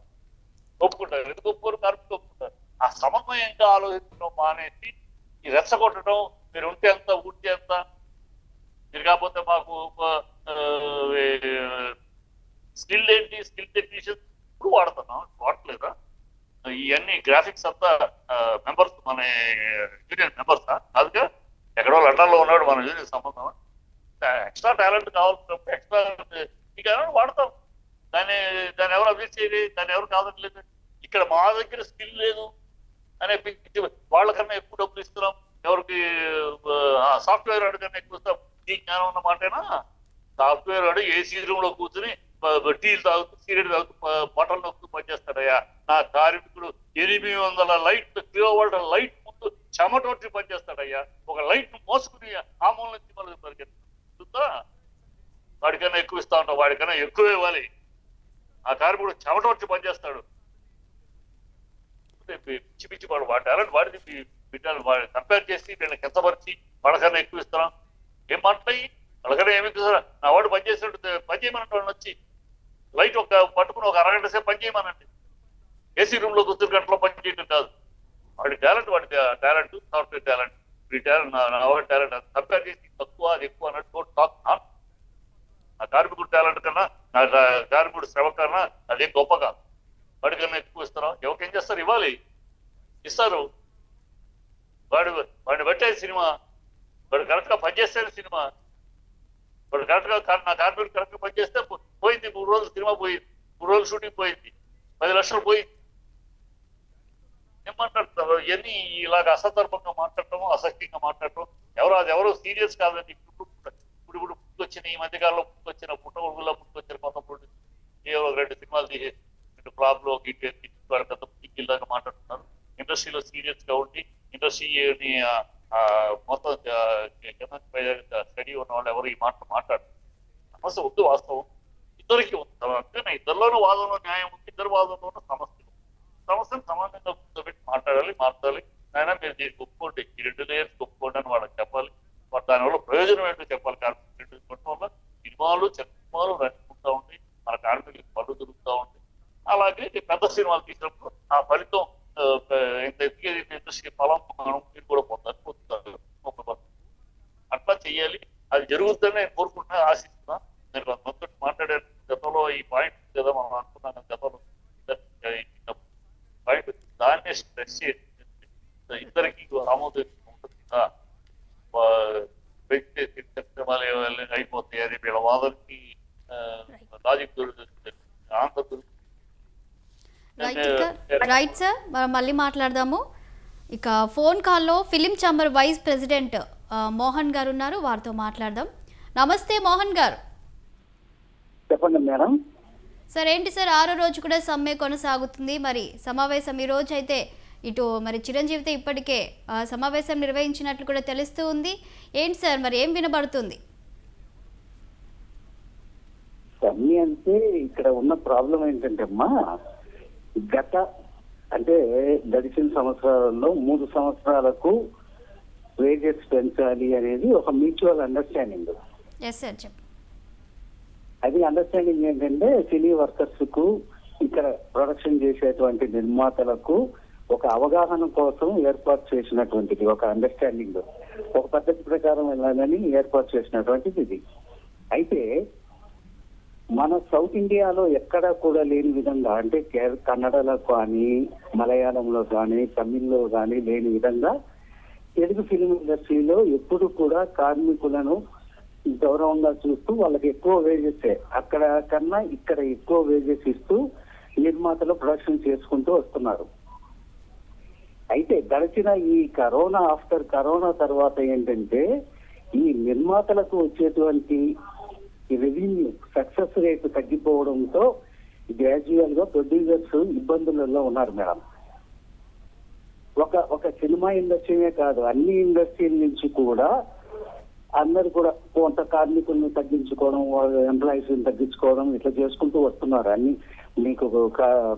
ఒప్పుకుంటారు. ఎందుకు ఒప్పుకోరు? కార్మికులు ఒప్పుకుంటారు. ఆ సమన్వయంగా ఆలోచించడం మానేసి ఈ రెచ్చగొట్టడం, మీరు ఉంటే ఎంత ఊరితే ఎంత, మీరు కాకపోతే మాకు స్కిల్ ఏంటి, స్కిల్ టెక్నీషియన్స్ ఇప్పుడు వాడుతున్నాం, వాడట్లేదా? ఇవన్నీ గ్రాఫిక్స్ అంతా మెంబర్స్ మన యూనియన్ మెంబర్సా? కాదుగా, ఎక్కడో లండన్ లో ఉన్నాడు మన సంబంధం. ఎక్స్ట్రా టాలెంట్ కావాల్సినప్పుడు ఎక్స్ట్రా మీకు ఏమైనా వాడతాం. దాన్ని ఎవరు అభివృద్ధి చేయలేదు, దాన్ని ఎవరు కాదట్లేదు. ఇక్కడ మా దగ్గర స్కిల్ లేదు అనే వాళ్ళకన్నా ఎక్కువ డబ్బులు ఇస్తున్నాం, ఎవరికి సాఫ్ట్వేర్ అడిగన్నా ఎక్కువ ఇస్తాం. ఈ జ్ఞానం ఉన్న మాటేనా? సాఫ్ట్వేర్ వాడు ఏసీ రూమ్ లో కూర్చుని టీలు తాగుతూ సిగరెట్ తాగుతూ బట్టలు నొక్కుతూ పనిచేస్తాడయ్యా. నా కార్మికుడు 800 లైట్ కిలోవాల్ట్ లైట్ ముందు చెమటొచ్చి పనిచేస్తాడయ్యా. ఒక లైట్ మోసుకుని ఆ మూల నుంచి మళ్ళీ పరిగెత్తుతా. వాడికన్నా ఎక్కువ ఇస్తా ఉంటాం, వాడికన్నా ఎక్కువ ఇవ్వాలి. ఆ కార్మికుడు చెమటొచ్చి పనిచేస్తాడు. పిచ్చి పిచ్చి వాడు టాలెంట్ వాడిది వాడిని కంపేర్ చేసి వీళ్ళని కించపరిచి వాళ్ళకన్నా ఎక్కువ ఇస్తున్నాం. ఏం మాట్లాడి వాళ్ళకన్నా ఏమి ఇస్తారా? నా వాడు పనిచేసినట్టు పని చేయమనండి. వాళ్ళని వచ్చి లైట్ పట్టుకుని ఒక అరగంట సేపు పని చేయమనండి. ఏసీ రూమ్ లో కూర్చుని గంటలో పని చేయడం కాదు. వాడి టాలెంట్ సాఫ్ట్వేర్ టాలెంట్, ఈ టాలెంట్ నా వాడి టాలెంట్ కంపేర్ చేసి తక్కువ అది ఎక్కువ అన్నట్టు టాక్. నా కార్మికుడు టాలెంట్ కన్నా నా కార్మికుడు శ్రమ కన్నా అదే గొప్ప కాదు. వాడికన్నా ఎక్కువ ఇస్తున్నాం. ఎవరికేం చేస్తారు? ఇవ్వాలి, ఇస్తారు. వాడిని బట్టే సినిమా. వాడు కరెక్ట్ గా పనిచేస్తే సినిమా. వాడు కరెక్ట్ గా నా కార్మికుడు కరెక్ట్ గా పనిచేస్తే పోయింది. 3 రోజులు సినిమా పోయింది, 3 రోజులు షూటింగ్ పోయింది, 10 లక్షలు పోయింది. ఏం మాట్లాడుతున్నారు? ఇవన్నీ ఇలాగ అసందర్భంగా మాట్లాడటం, అసహ్యంగా మాట్లాడటం. ఎవరు సీరియస్ కాదండి. ఇప్పుడు పుట్టుకొచ్చిన ఈ మధ్యకాలంలో పుట్టుకొచ్చిన పుట్టుకొచ్చిన కొంతమంది ఏవో 2 సినిమాలు తీసేసి ఫ్లాప్ లో పెద్ద గిల్లాగా మాట్లాడుతున్నారు. ఇండస్ట్రీలో సీరియస్ గా ఉండి ఇండస్ట్రీని మొత్తం స్టడీ ఉన్న వాళ్ళు ఎవరు ఈ మాట్లాడు. సమస్య వద్దు. వాస్తవం ఇద్దరికి ఉంది. ఇద్దరిలోనూ వాదంలో న్యాయం ఉంది, ఇద్దరు వాదంలోనూ సమస్యను సమానంగా కూర్చోబెట్టి మాట్లాడాలి. అయినా మీరు దీనికి ఒప్పుకోండి, ఈ 2 లేయర్స్ ఒప్పుకోండి అని వాళ్ళకి చెప్పాలి. దానివల్ల ప్రయోజనం ఏంటో చెప్పాలి. కార్మికులు వల్ల సినిమాలు నడుచుకుంటా ఉంటాయి, మన కార్మికులకు పనులు దొరుకుతూ ఉంటాయి. అలాగే పెద్ద సినిమాలు తీసినప్పుడు ఆ ఫలితం ఇండస్ట్రీ ఫలం మీరు కూడా పొందాలి. అట్లా చెయ్యాలి. అది జరుగుతుందని నేను కోరుకుంటున్నా, ఆశిస్తున్నా. నేను మొత్తం మాట్లాడే గతంలో ఈ పాయింట్ కదా మనం అనుకున్నాను. గతంలో పాయింట్ దాన్నే స్ట్రెస్ చేసి ఇద్దరికి ఆమోదం ఉంటుంది కదా. అయిపోతాయి. అది వీళ్ళ వాదనకి లాజిక్ దొరుకుతుంది, ఆన్సర్ దొరుకుతుంది. రైట్ సార్, మనం మళ్ళీ మాట్లాడదాము. ఇక ఫోన్ కాల్లో film chamber vice president Mohan గారు ఉన్నారు, వారితో మాట్లాడదాం. నమస్తే మోహన్ గారు. చెప్పండి మేడం. సార్, ఏంటి సార్ 6వ రోజు కూడా సమ్మె కొనసాగుతుంది. మరి సమావేశం ఈ రోజు అయితే ఇటు మరి చిరంజీవితో ఇప్పటికే సమావేశం నిర్వహించినట్లు కూడా తెలుస్తూ ఉంది. ఏంటి సార్ మరి ఏం వినబడుతుంది? సమ్మె అంటే ఇక్కడ ఉన్న ప్రాబ్లం ఏంటంటే అమ్మా, గడిచిన సంవత్సరాలలో 3 సంవత్సరాలకు వేజెస్ పెంచాలి అనేది ఒక మ్యూచువల్ అండర్స్టాండింగ్. అది అండర్స్టాండింగ్ ఏంటంటే సినీ వర్కర్స్ కు, ఇక్కడ ప్రొడక్షన్ చేసేటువంటి నిర్మాతలకు ఒక అవగాహన కోసం ఏర్పాటు చేసినటువంటిది ఒక అండర్స్టాండింగ్, ఒక పద్ధతి ప్రకారం వెళ్ళాలని ఏర్పాటు చేసినటువంటిది ఇది. అయితే మన సౌత్ ఇండియాలో ఎక్కడా కూడా లేని విధంగా, అంటే కన్నడలో కానీ మలయాళంలో కానీ తమిళ్లో కానీ లేని విధంగా తెలుగు ఫిలిం ఇండస్ట్రీలో ఎప్పుడు కూడా కార్మికులను గౌరవంగా చూస్తూ వాళ్ళకి ఎక్కువ వేజెస్, అక్కడ కన్నా ఇక్కడ ఎక్కువ వేజెస్ ఇస్తూ నిర్మాతలు ప్రొడక్షన్ చేసుకుంటూ వస్తున్నారు. అయితే గడిచిన ఈ ఆఫ్టర్ కరోనా తర్వాత ఏంటంటే ఈ నిర్మాతలకు వచ్చేటువంటి రెవెన్యూ సక్సెస్ రేట్ తగ్గిపోవడంతో గ్రాడ్యువల్ గా ప్రొడ్యూసర్స్ ఇబ్బందులలో ఉన్నారు మేడం. ఒక సినిమా ఇండస్ట్రీనే కాదు, అన్ని ఇండస్ట్రీల నుంచి కూడా అందరు కూడా కొంత కార్మికులను తగ్గించుకోవడం, ఎంప్లాయీస్ తగ్గించుకోవడం ఇట్లా చేసుకుంటూ వస్తున్నారు. అన్ని మీకు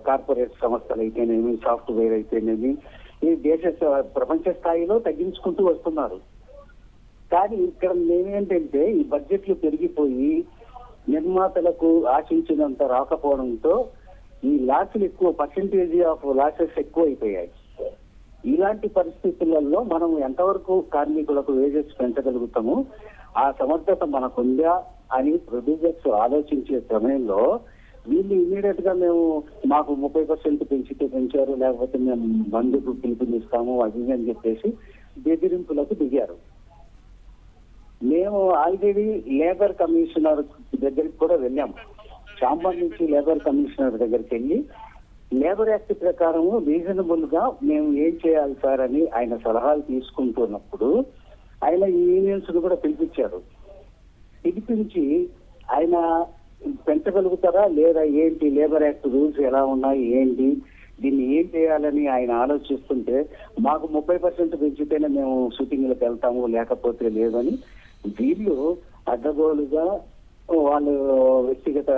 కార్పొరేట్ సంస్థలు అయితేనేమి, సాఫ్ట్వేర్ అయితేనేమి, ఈ ప్రపంచ స్థాయిలో తగ్గించుకుంటూ వస్తున్నారు. కానీ ఇక్కడ మేమేంటంటే ఈ బడ్జెట్లు పెరిగిపోయి నిర్మాతలకు ఆశించినంత రాకపోవడంతో ఈ లాసులు ఎక్కువ, పర్సెంటేజ్ ఆఫ్ లాసెస్ ఎక్కువ అయిపోయాయి. ఇలాంటి పరిస్థితులలో మనం ఎంతవరకు కార్మికులకు వేజెస్ పెంచగలుగుతాము, ఆ సమర్థత మనకుందా అని ప్రొడ్యూసర్స్ ఆలోచించే సమయంలో వీళ్ళు ఇమీడియట్ గా మాకు 30% పెంచితే పెంచారు, లేకపోతే మేము బంధుకు పిలుపునిస్తాము అది అని చెప్పేసి బెదిరింపులకు దిగారు. మేము ఆల్రెడీ లేబర్ కమిషనర్ దగ్గరికి కూడా వెళ్ళాము. చాంబర్ నుంచి లేబర్ కమిషనర్ దగ్గరికి వెళ్ళి లేబర్ యాక్ట్ ప్రకారం రీజనబుల్ గా మేము ఏం చేయాలి సార్ అని ఆయన సలహాలు తీసుకుంటున్నప్పుడు ఆయన ఈ యూనియన్స్ కూడా పిలిపించారు. పిలిపించి ఆయన పెంచగలుగుతారా లేదా ఏంటి, లేబర్ యాక్ట్ రూల్స్ ఎలా ఉన్నాయి ఏంటి, దీన్ని ఏం చేయాలని ఆయన ఆలోచిస్తుంటే మాకు 30% పెంచితేనే మేము షూటింగ్లకు వెళ్తాము లేకపోతే లేదని వీళ్ళు అడ్డగోలుగా వాళ్ళు వ్యక్తిగత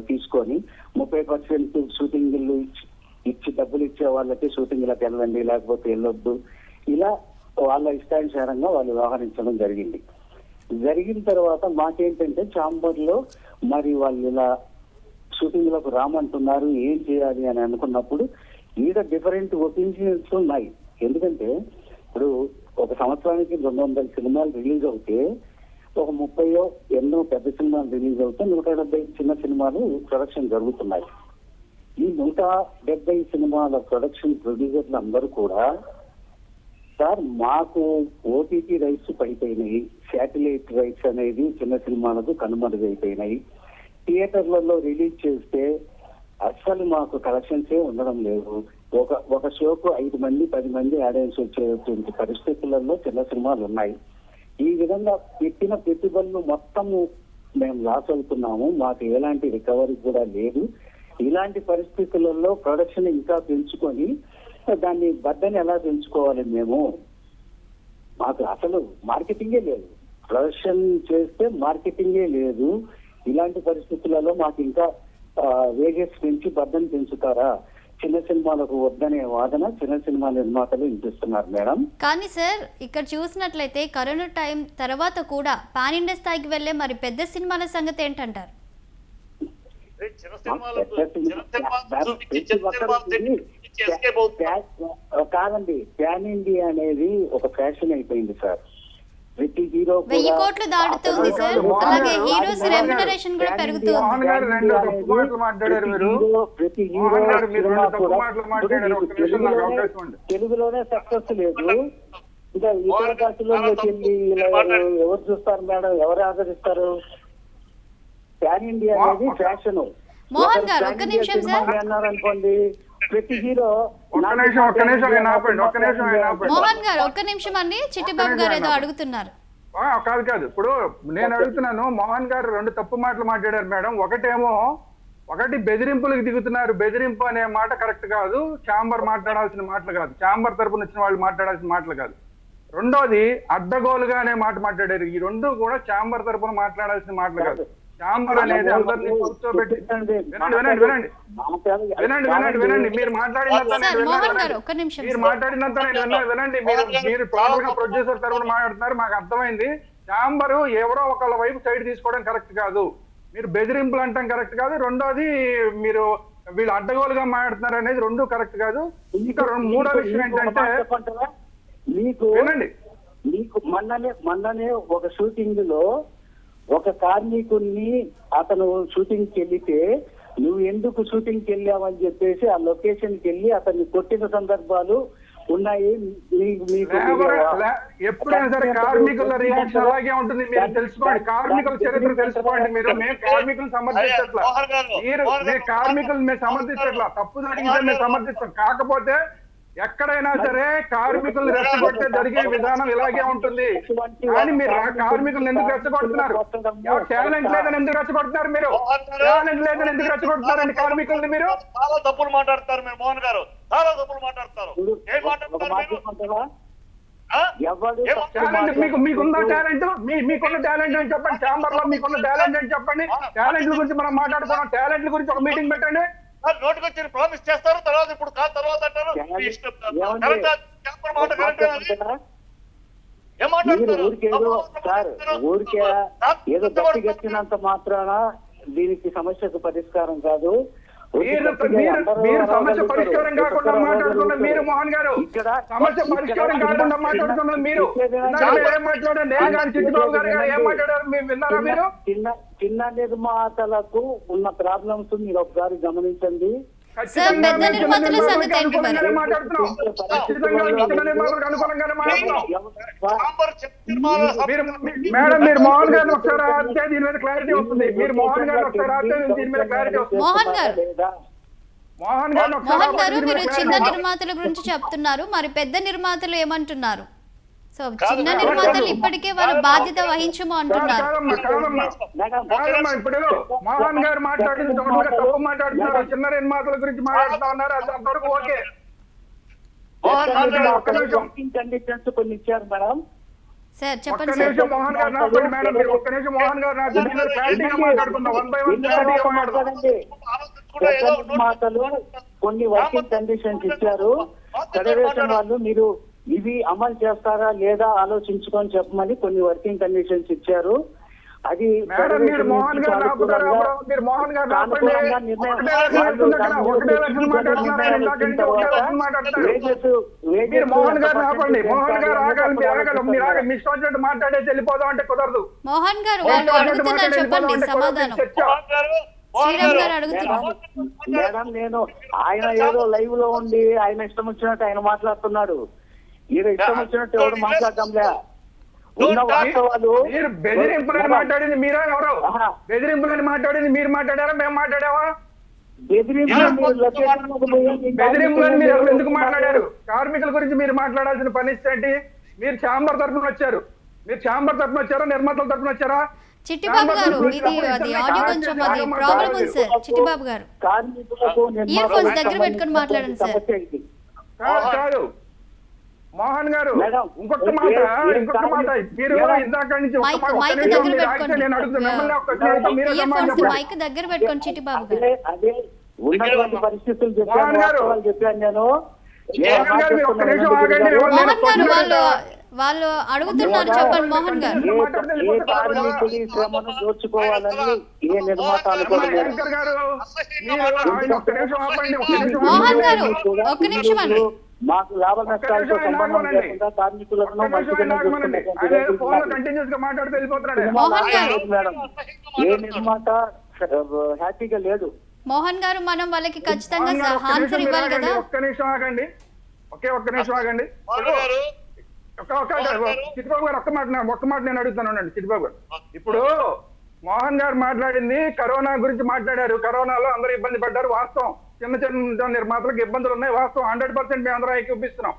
తీసుకొని 30% షూటింగ్లు ఇచ్చి డబ్బులు ఇచ్చే వాళ్ళకి షూటింగ్లకు వెళ్ళండి లేకపోతే వెళ్ళొద్దు, ఇలా వాళ్ళ ఇష్టానుసారంగా వాళ్ళు వ్యవహరించడం జరిగింది. జరిగిన తర్వాత మాకేంటంటే ఛాంబర్ లో మరి వాళ్ళు ఇలా షూటింగ్లకు రామంటున్నారు, ఏం చేయాలి అని అనుకున్నప్పుడు ఈడ డిఫరెంట్ ఒపీనియన్స్ ఉన్నాయి. ఎందుకంటే ఇప్పుడు ఒక సంవత్సరానికి 200 సినిమాలు రిలీజ్ అవుతే ఒక 30 ఎన్నో పెద్ద సినిమాలు రిలీజ్ అవుతే 170 చిన్న సినిమాలు ప్రొడక్షన్ జరుగుతున్నాయి. ఈ 170 సినిమాల ప్రొడక్షన్ ప్రొడ్యూసర్లు అందరూ కూడా సార్ మాకు ఓటీటీ రైట్స్ పడిపోయినాయి, శాటిలైట్ రైట్స్ అనేది చిన్న సినిమాలకు కనుమరుగైపోయినాయి, థియేటర్లలో రిలీజ్ చేస్తే అస్సలు మాకు కలెక్షన్సే ఉండడం లేదు, ఒక షోకు 5 మంది 10 మంది ఆడియన్స్ వచ్చేటువంటి పరిస్థితులలో చిన్న సినిమాలు ఉన్నాయి. ఈ విధంగా పెట్టిన పెట్టుబడులు మొత్తము మేము లాస్ అవుతున్నాము, మాకు ఎలాంటి రికవరీ కూడా లేదు. ఇలాంటి పరిస్థితులలో ప్రొడక్షన్ ఇంకా పెంచుకొని దాన్ని బడ్డని ఎలా పెంచుకోవాలి, మేము మాకు అసలు మార్కెటింగే లేదు, ప్రొడక్షన్ చేస్తే మార్కెటింగే లేదు. ఇలాంటి పరిస్థితులలో మాకు ఇంకా వేగెస్ పెంచి బడ్డని పెంచుతారా, చిన్న సినిమాలకు వద్దనే వాదన చిన్న సినిమా నిర్మాతలు వినిపిస్తున్నారు మేడం. కానీ సార్ ఇక్కడ చూసినట్లయితే కరోనా టైం తర్వాత కూడా పాన్ ఇండియా స్థాయికి వెళ్ళే మరి పెద్ద సినిమాల సంగతి ఏంటంటారు? కాదండి, ప్యాన్ ఇండియా అనేది ఒక ఫ్యాషన్ అయిపోయింది సార్. ప్రతి హీరో 1000 కోట్లు దాటుతుంది సార్. అలాగే హీరోస్ రెమ్యునరేషన్ కూడా పెరుగుతుంది. ప్రతి హీరో తెలుగులోనే సక్సెస్ లేదు, ఇంకా ఇతర భాషలోకి వెళ్ళి ఎవరు చూస్తారు మేడం, ఎవరు ఆదరిస్తారు? ప్యాన్ ఇండియా అనేది ఫ్యాషన్. మోహన్ గారు ఒక్క నిమిషం సార్ అన్నారనుకోండి, ప్రతి హీరో మోహన్ గారు ఒక్క నిమిషం అండి, చిట్టిబాబు గారు ఏదో అడుగుతున్నారు. కాదు ఇప్పుడు నేను అడుగుతున్నాను, మోహన్ గారు 2 తప్పు మాటలు మాట్లాడారు మేడం. ఒకటి బెదిరింపులకు దిగుతున్నారు, బెదిరింపు అనే మాట కరెక్ట్ కాదు, ఛాంబర్ మాట్లాడాల్సిన మాటలు కాదు, ఛాంబర్ తరపున వచ్చిన వాళ్ళు మాట్లాడాల్సిన మాటలు కాదు. రెండోది అడ్డగోలుగా అనే మాట మాట్లాడారు. ఈ 2 కూడా ఛాంబర్ తరపున మాట్లాడాల్సిన మాటలు కాదు. ఛాంబర్ అనేది అందరినీ కూర్చోబెట్టి వినండి మీరు మాట్లాడినంత వినండి. మీరు టోటల్ గా ప్రొడ్యూసర్ తరపున మాట్లాడుతున్నారు, మాకు అర్థమైంది. ఛాంబర్ ఎవరో ఒకళ్ళ వైపు సైడ్ తీసుకోవడం కరెక్ట్ కాదు, మీరు బెదిరింపులు అంటాం కరెక్ట్ కాదు. రెండోది మీరు వీళ్ళు అడ్డగోలుగా మాట్లాడుతున్నారు అనేది 2 కరెక్ట్ కాదు. ఇంకా మూడో విషయం ఏంటంటే వినండి, మీకు మొన్ననే ఒక షూటింగ్ లో ఒక కార్మికుడిని అతను షూటింగ్ కి వెళ్లితే నువ్వు ఎందుకు షూటింగ్ కి వెళ్ళావని చెప్పేసి ఆ లొకేషన్ కి వెళ్ళి అతన్ని కొట్టిన సందర్భాలు ఉన్నాయి. ఎప్పుడైనా సరే కార్మికుల రియాక్షన్ అలాగే ఉంటుంది, మీరు తెలుసుకోండి. కార్మికుల చరిత్ర తెలుసుకోండి. మేము కార్మికులను సమర్థించట్లా, మీరు కార్మికులను మేము సమర్థించట్లా, తప్పు జరిగితే మేము సమర్థిస్తాం. కాకపోతే ఎక్కడైనా సరే కార్మికులను రెచ్చగొట్టే జరిగే విధానం ఇలాగే ఉంటుంది. కానీ మీరు కార్మికులను ఎందుకు రెచ్చగొడుతున్నారు? టాలెంట్ లేదని ఎందుకు రెచ్చగొడుతున్నారు? మీరు టాలెంట్ లేదని ఎందుకు రెచ్చగొడుతున్నారండి కార్మికుల్ని? మీరు చాలా తప్పులు మాట్లాడతారు. మీరు మోహన్ గారు చాలా తప్పులు మాట్లాడతారు. ఏం మాట్లాడతారు? మీకున్న టాలెంట్, మీకున్న టాలెంట్ అని చెప్పండి. ఛాంబర్ లో మీకున్న టాలెంట్ అని చెప్పండి. టాలెంట్ల గురించి మనం మాట్లాడుకున్నాం. టాలెంట్ల గురించి ఒక మీటింగ్ పెట్టండి. నోటికి వచ్చి ప్రామిస్ చేస్తారు, తర్వాత ఇప్పుడు కాదు తర్వాత అంటారు. ఊరికే ఏదో గట్టి గట్టినంత మాత్రాన దీనికి సమస్యకు పరిష్కారం కాదు. మీరు సమస్య పరిష్కారం కాకుండా మాట్లాడుతున్నారు మీరు మోహన్ గారు. సమస్య పరిష్కారం కాకుండా మాట్లాడుతున్నారు మీరు. ఏం మాట్లాడండి, చిట్టిబాబు గారు ఏం మాట్లాడారు మీరు విన్నారా? మీరు చిన్న నిర్మాతలకు ఉన్న ప్రాబ్లమ్స్ మీరు ఒకసారి గమనించండి. సార్, పెద్ద నిర్మాతల సంగతి ఏంటి మరి? అనుకూలంగానే మాట్లాడుతున్నాం. ఖచ్చితంగా చిన్న నిర్మాతలకు అనుకూలంగానే మాట్లాడుతున్నాం. మీరు మేడం, మీరు మోహన్ గారిని ఒకసారి ఆపితే దీని మీద క్లారిటీ వస్తుంది. మీరు మోహన్ గారిని ఒకసారి ఆపితే దీని మీద క్లారిటీ వస్తుంది. మోహన్ గారు మోహన్ గారిని ఒకసారి మోహన్ గారు, ఆపితే దీని మీరు మీద చిన్న clarity నిర్మాతల గురించి చెప్తున్నారు, మరి పెద్ద నిర్మాతలు ఏమంటున్నారు? సో కాదు, చిన్న కాదు, నిర్మాతలు కాదు. ఇప్పటికే వాళ్ళ బాధ్యత వహించము అంటున్నారు. కాదమ్మా, ఇప్పుడు మోహన్ గారు మాట్లాడింది టోటల్గా తప్పు మాట్లాడుతున్నారు. చిన్న నిర్మాతల గురించి మాట్లాడుతా ఉన్నారు. అది అంతవరకు ఓకే. కండిషన్స్ కొన్ని ఇచ్చారు మేడం. సార్ ఒక్క చెప్పండి సార్. నిమిషం మోహన్ గారు నాపండి మేడం. మీరు ఒక్క నిమిషం మోహన్ గారు నాకు క్లారిటీగా మాట్లాడుకుందాం. 1 by 1 క్లారిటీగా మాట్లాడదాం. నిర్మాతలు కొన్ని వర్కింగ్ కండిషన్స్ ఇచ్చారు. ఫెడరేషన్ వాళ్ళు మీరు ఇవి అమలు చేస్తారా లేదా ఆలోచించుకొని చెప్పమని కొన్ని వర్కింగ్ కండిషన్స్ ఇచ్చారు. అది మేడం, మీరు మోహన్ గారు ఆపుతారా? మీరు మోహన్ గారు ఆపండి. ఒకటే వర్షన్ మాట్లాడుతున్నారు. ఇందాక నుంచి ఒకే వర్షన్ మాట్లాడుతున్నారు. మీరు మోహన్ గారు ఆపండి. మోహన్ గారు ఆగాలి. మీరు ఆగాలి. మీరు ఆగాలి. మీ ఇష్టం వచ్చినట్టు మాట్లాడేసి వెళ్ళిపోదాం అంటే కుదరదు. మోహన్ గారు వాళ్ళు అడుగుతున్నారు, చెప్పండి సమాధానం. శ్రీరామ్ గారు అడుగుతున్నారు. మేడం, నేను ఆయన ఏదో లైవ్ లో ఉండి ఆయన ఇష్టం వచ్చినట్టు ఆయన మాట్లాడుతున్నాడు. ఈయన ఇష్టం వచ్చినట్టు ఎవరు మాట్లాడటంలే. ఉన్న వాస్తవాలు మీరు బెదిరింపులని మాట్లాడింది మీరా? ఎవరు బెదిరింపులని మాట్లాడింది? మీరు మాట్లాడారా? మేము మాట్లాడావా? బెదిరింపులని మీరు అసలు ఎందుకు మాట్లాడారు? కార్మికుల గురించి మీరు మాట్లాడాల్సిన పరిస్థితి ఏంటి? మీరు ఛాంబర్ తరఫున వచ్చారు. మీరు ఛాంబర్ తరఫున వచ్చారా? నిర్మాతల తరఫున వచ్చారా? చిట్టిబాబు గారు, ఇది అది ఆడియో కొంచెం అది ప్రాబ్లం ఉంది సార్. చిట్టిబాబు గారు ఇయర్ ఫోన్స్ దగ్గర పెట్టుకొని మాట్లాడండి సార్. కాదు మోహన్ గారు, ఇంకొక మాట. మీరు ఇందాక నుంచి మైక్ దగ్గర పెట్టుకోండి. ఇయర్ ఫోన్స్ మైక్ దగ్గర పెట్టుకోండి చిట్టిబాబు గారు. అదే ఉన్నటువంటి పరిస్థితులు చెప్పాను నేను. మోహన్ గారు వాళ్ళు అడుగుతున్నారు, చెప్పండి మోహన్ గారు. ఏ కార్మికుడి శ్రమను దోచుకోవాలని ఏ నిర్మాత అనుకోలేదు. మోహన్ గారు ఒక్క నిమిషం అండి. మాకు లాభ నష్టాలతో సంబంధం లేకుండా కార్మికులను మోహన్ గారు, మేడం, ఏ నిర్మాత హ్యాపీగా లేదు. మోహన్ గారు, మనం వాళ్ళకి ఖచ్చితంగా ఆన్సర్ ఇవ్వాలి కదా. ఒక్క నిమిషం ఆగండి. ఒక్క నిమిషం ఆగండి. చిట్టిబాబు గారు ఒక్క మాట నేను అడుగుతాను. చిట్టిబాబు గారు, ఇప్పుడు మోహన్ గారు మాట్లాడింది కరోనా గురించి మాట్లాడారు. కరోనాలో అందరూ ఇబ్బంది పడ్డారు, వాస్తవం. చిన్న చిన్న నిర్మాతలకు ఇబ్బందులు ఉన్నాయి, వాస్తవం. 100% మేము అందరూ ఏకీపిస్తున్నాం.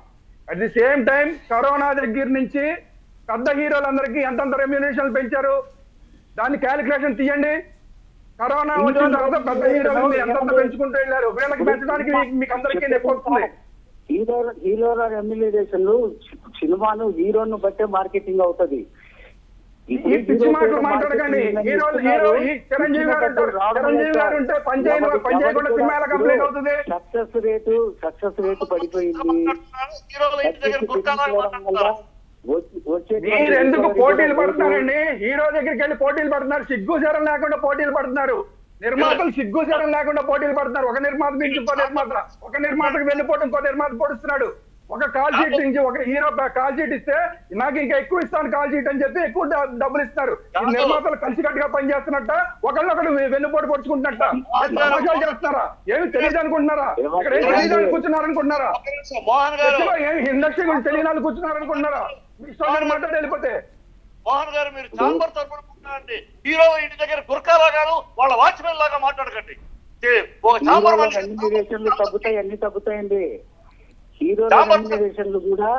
At the same time corona దగ్గర నుంచి పెద్ద హీరోలందరికీ ఎంతంత రెమ్యూనరేషన్లు పెంచారు, దాన్ని క్యాలిక్యులేషన్ తీయండి. కరోనా వచ్చిన తర్వాత పెద్ద హీరోలు ఎంతంత పెంచుకుంటూ వెళ్ళారు. వీళ్ళకి పెంచడానికి మీకు అందరికీ నొప్పి వస్తుంది. హీరోల రెమ్యునరేషన్లు సినిమాను హీరోను బట్టే మార్కెటింగ్ అవుతుంది. మాట్లాడకండి. చిరంజీవి గారు ఉంటే పనిచేయకుండా సినిమా కంప్లీట్ అవుతుంది. సక్సెస్ రేటు పడిపోయింది. మీరు ఎందుకు పోటీలు పడుతున్నారండి? హీరో దగ్గరికి వెళ్ళి పోటీలు పడుతున్నారు. సిగ్గు శరం లేకుండా పోటీలు పడుతున్నారు. నిర్మాతలు సిగ్గు శరం లేకుండా పోటీలు పడుతున్నారు. ఒక నిర్మాత నుంచి ఒక నిర్మాతకు వెళ్ళిపోవడం ఇంకో నిర్మాత పొడుస్తున్నాడు. ఒక కాల్ షీట్ నుంచి ఒక హీరో కాల్ షీట్ ఇస్తే నాకు ఇంకా ఎక్కువ ఇస్తాను కాల్ షీట్ అని చెప్పి ఎక్కువ డబ్బులు ఇస్తారు. ఈ నిర్మాతలు కలిసికట్టుగా పనిచేస్తున్నట్ట, ఒకళ్ళొకడు వెన్నుపోటు పొడుచుకుంటున్నట్ట. సమాజాలు చేస్తున్నారా? ఏమి తెలియదు అనుకుంటున్నారా? ఇక్కడ ఏం తెలియదు కూర్చున్నారు అనుకుంటున్నారా? ఏమి ఇండస్ట్రీ గురించి తెలియదు కూర్చున్నారు అనుకుంటున్నారా? మీ ఇష్టం మాట్లాడి వెళ్ళిపోతే. మోహన్ గారు, మీరు చాంబర్ తరపున కూర్చోండి. హీరో ఇంటి దగ్గర గుర్కాలా గారు వాళ్ళ వాచ్మెన్ లాగా మాట్లాడకండి. తగ్గుతాయి, అన్ని తగ్గుతాయండి. హీరోల రెమ్యునరేషన్లు కూడా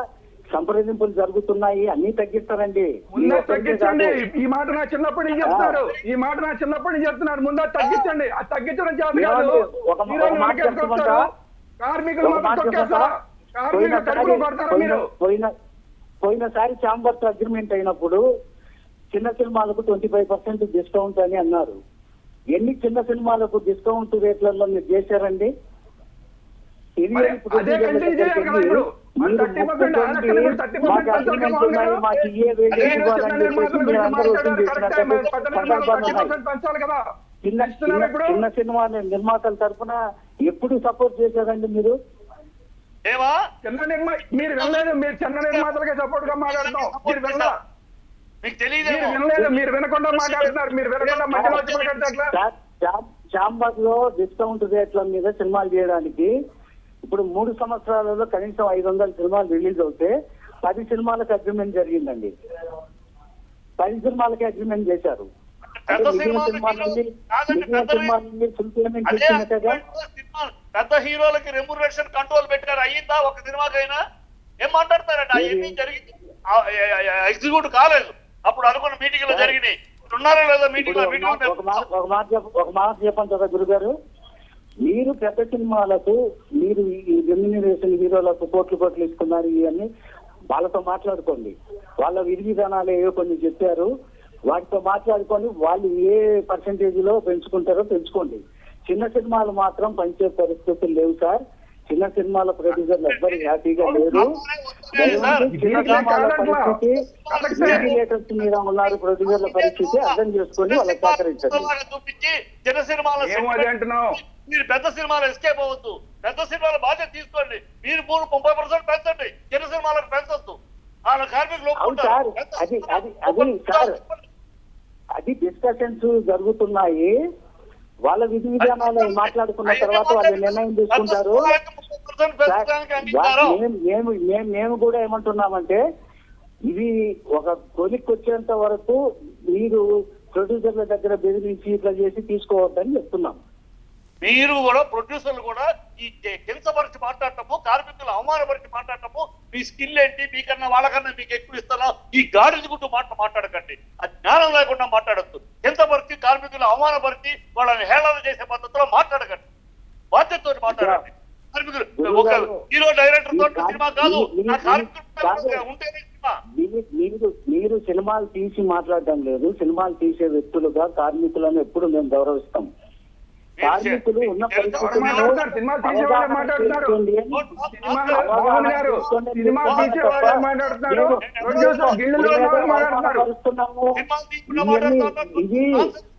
సంప్రదింపులు జరుగుతున్నాయి, అన్ని తగ్గిస్తారండి. తగ్గించండి. ఈ మాట నా చిన్నప్పటి నుంచి చెప్తున్నారు. ముందు తగ్గించండి. అది తగ్గించడం చేత కాదు. కార్మికులు పోయినసారి ఛాంబర్స్ అగ్రిమెంట్ అయినప్పుడు చిన్న సినిమాలకు 25% డిస్కౌంట్ అని అన్నారు. ఎన్ని చిన్న సినిమాలకు డిస్కౌంట్ రేట్లలో మీరు చేశారండి? చిన్న సినిమా నిర్మాతల తరఫున ఎప్పుడు సపోర్ట్ చేశారండి మీరు? మీరు వెళ్ళలేదు. మీరు చిన్న నిర్మాతలకే సపోర్ట్ గా మాట్లాడతాం. మీరు వెళ్ళలేదు. మీరు వినకుండా మాట్లాడుతున్నారు. మీరు వినకుండా మధ్యలో వచ్చి మాట్లాడితే ఛాంబర్ లో డిస్కౌంట్ రేట్ల మీద సినిమాలు చేయడానికి ఇప్పుడు 3 సంవత్సరాలలో కనీసం 500 సినిమాలు రిలీజ్ అవుతే 10 సినిమాలకు అగ్రిమెంట్ జరిగిందండి. 10 సినిమాలకి అగ్రిమెంట్ చేశారు. పెద్ద సినిమాలకి పెద్ద హీరోలకి రెమ్యునరేషన్ కంట్రోల్ పెట్టారు. అయ్యిందా ఒక సినిమాకైనా? ఏం మాట్లాడతారండి? అవన్నీ జరిగింది, ఎగ్జిక్యూట్ కాలేదు. అప్పుడు అనుకున్న మీటింగ్ లో జరిగినాయి. ఉన్నారా లేదా మీటింగ్? ఒక మాట చెప్పండి కదా గురుగారు, మీరు పెద్ద సినిమాలకు మీరు ఈ రెమ్యూనరేషన్ హీరోలకు కోట్లు ఇస్తున్నారు, ఇవన్నీ వాళ్ళతో మాట్లాడుకోండి. వాళ్ళ విధి విధానాలు ఏవో కొన్ని చెప్పారు, వాటితో మాట్లాడుకొని వాళ్ళు ఏ పర్సంటేజ్ లో పెంచుకుంటారో పెంచుకోండి. చిన్న సినిమాలు మాత్రం పంచే పరిస్థితులు లేవు సార్. చిన్న సినిమాల ప్రొడ్యూసర్లు ఎవ్వరు హ్యాపీగా లేరు. చిన్న సినిమాల పరిస్థితి రెగ్యులేటర్స్ మీద ఉన్నారు. ప్రొడ్యూసర్ల పరిస్థితి అర్థం చేసుకొని వాళ్ళకి సహకరించండి. చిన్న సినిమాల మీరు పెద్ద సినిమాలు ఎస్కేప్ అవ్వద్దు. పెద్ద సినిమాల బాధ్యత తీసుకోండి. మీరు 30% పెంచండి, చిన్న సినిమాలకు పెంచొద్దు. వాళ్ళ కార్మికులు అది డిస్కషన్స్ జరుగుతున్నాయి. వాళ్ళ విధి విధానాలు మాట్లాడుకున్న తర్వాత వాళ్ళు నిర్ణయం తీసుకుంటారు. మేము కూడా ఏమంటున్నామంటే, ఇది ఒక కొలిక్కి వచ్చేంత వరకు మీరు ప్రొడ్యూసర్ల దగ్గర బెదిరించి ఇట్లా చేసి తీసుకోవద్దని చెప్తున్నాం. మీరు కూడా ప్రొడ్యూసర్లు కూడా ఈ కించపరిచి మాట్లాడటము, కార్మికులు అవమానపరిచి మాట్లాడటము, మీ స్కిల్ ఏంటి, మీకన్నా వాళ్ళకన్నా మీకు ఎక్కువ ఇస్తారా, ఈ గాడిది గుట్టు మాట్లాడకండి. ఆ జ్ఞానం లేకుండా మాట్లాడద్దు. కించపరిచి కార్మికులు అవమానపరిచి వాళ్ళని హేళన చేసే పద్ధతిలో మాట్లాడకండి. బాధ్యతతో మాట్లాడండి. కార్మికులు ఒక హీరో డైరెక్టర్ తోటి సినిమా కాదు, ఉంటేనే సినిమా. మీరు సినిమాలు తీసి మాట్లాడడం లేదు. సినిమాలు తీసే వ్యక్తులుగా కార్మికులను ఎప్పుడు మేము గౌరవిస్తాం. కార్మికులు ఉన్న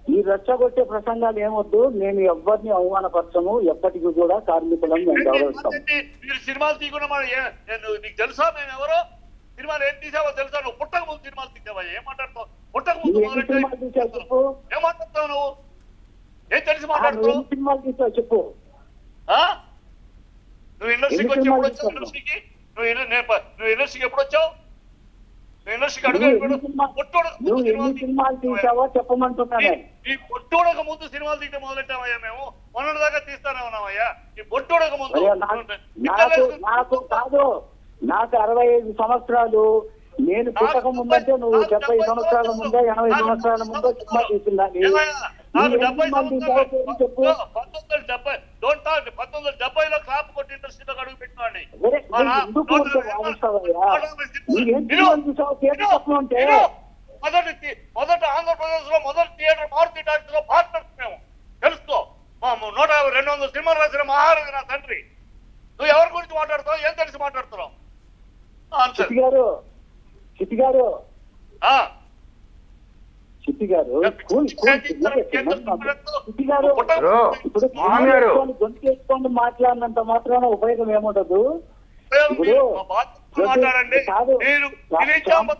ఈ రెచ్చగొట్టే ప్రసంగాలు ఏమొద్దు. మేము ఎవరిని అవమానపరచము. ఎప్పటికీ కూడా కార్మికులను మేము గౌరవిస్తాం. మీరు సినిమాలు తీయకుండా నీకు తెలుసా మేము ఎవరో? సినిమాలు ఏం తీసావో తెలుసా? నువ్వు పుట్టక ముందు సినిమాలు తీసావా? ఏం మాట్లాడతావు? పుట్టక ముందు ఏం మాట్లాడతావు? నువ్వు ఏం తెలిసి మాట్లాడుతున్నావు? సినిమాలు తీసావు చెప్పు. నువ్వు ఇండస్ట్రీకి వచ్చి ఎప్పుడు వచ్చావు? ఇండస్ట్రీకి నువ్వు ఇండస్ట్రీకి ఎప్పుడు వచ్చావు? నువ్వు ఇండస్ట్రీకి అడుగు సినిమాలు తీసావో చెప్పమంటున్నాను. ఈ బొట్టుడక ముందు సినిమాలు తీయడం మొదలెట్టామయ్యా మేము. మొన్నటి దాకా తీస్తానే ఉన్నామయ్యా. ఈ బొట్టుడక ముందు నాకు కాదు, నాకు 65 సంవత్సరాలు. నేను పుట్టక ముందంటే నువ్వు 70 సంవత్సరాల ముందో 80 సంవత్సరాల ముందో సినిమా తీసిందండి. 1970లో క్లాప్ కొట్టి ఇండస్ట్రీలో అడుగు పెట్టినండి. మొదట ఆంధ్రప్రదేశ్ లో మొదటి థియేటర్ మారుతి టాకీస్ లో పార్ట్నర్స్ మేము. తెలుసుకో, 100-200 సినిమాలు రాసిన మహారాజు నా తండ్రి. నువ్వు ఎవరి గురించి మాట్లాడుతావు? ఏం తెలిసి మాట్లాడుతున్నావు? చిట్టి గారు గొంతుకేసుకొని మాట్లాడినంత మాత్రాన ఉపయోగం ఏముండదు. మాట్లాడండి. మీరు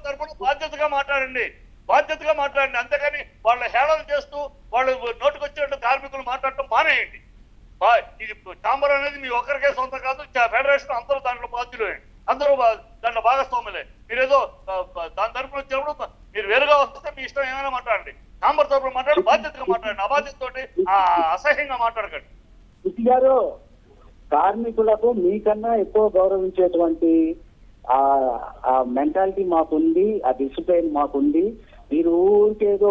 తరపున బాధ్యతగా మాట్లాడండి. అంతేగాని వాళ్ళ హేళన చేస్తూ వాళ్ళు నోటికి వచ్చేట్టు కార్మికులు మాట్లాడటం మానేయండి. ఇది ఛాంబర్ అనేది మీ ఒక్కరికే సొంతం కాదు. ఫెడరేషన్ అందరూ దాంట్లో బాధ్యులే, అందరూ దాంట్లో భాగస్వాములే. మీరేదో దాని తరపున వచ్చినప్పుడు మీరు వేరుగా వస్తే మీ ఇష్టం ఏమైనా మాట్లాడండి. ఛాంబర్ తరపున మాట్లాడి బాధ్యతగా మాట్లాడండి. అబాధ్యతతోటి అసహ్యంగా మాట్లాడకండి. కృషి గారు, కార్మికులకు మీకన్నా ఎక్కువ గౌరవించేటువంటి ఆ మెంటాలిటీ మాకుంది, ఆ డిసిప్లైన్ మాకుంది. మీరు ఊరికేదో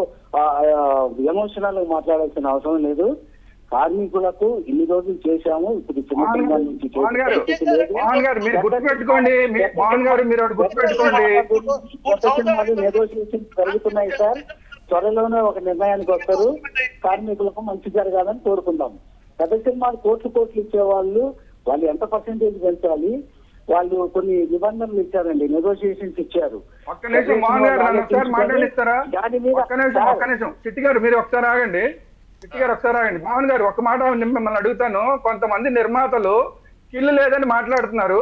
ఎమోషనల్ మాట్లాడాల్సిన అవసరం లేదు. కార్మికులకు ఇన్ని రోజులు చేశాము, ఇప్పుడు చిన్న పిల్లల నుంచి నెగోషియేషన్ జరుగుతున్నాయి సార్. త్వరలోనే ఒక నిర్ణయానికి వస్తారు. కార్మికులకు మంచి జరగాలని కోరుకుందాం. పెద్ద సినిమాలు కోట్లు ఇచ్చేవాళ్ళు వాళ్ళు ఎంత పర్సెంటేజ్ పెంచాలి, వాళ్ళు కొన్ని నిబంధనలు ఇచ్చారండి, నెగోషియేషన్స్ ఇచ్చారు. చిట్టి గారు మీరు ఒకసారి ఆగండి. మోహన్ గారు ఒక మాట మిమ్మల్ని అడుగుతాను. కొంతమంది నిర్మాతలు కిల్లు లేదని మాట్లాడుతున్నారు.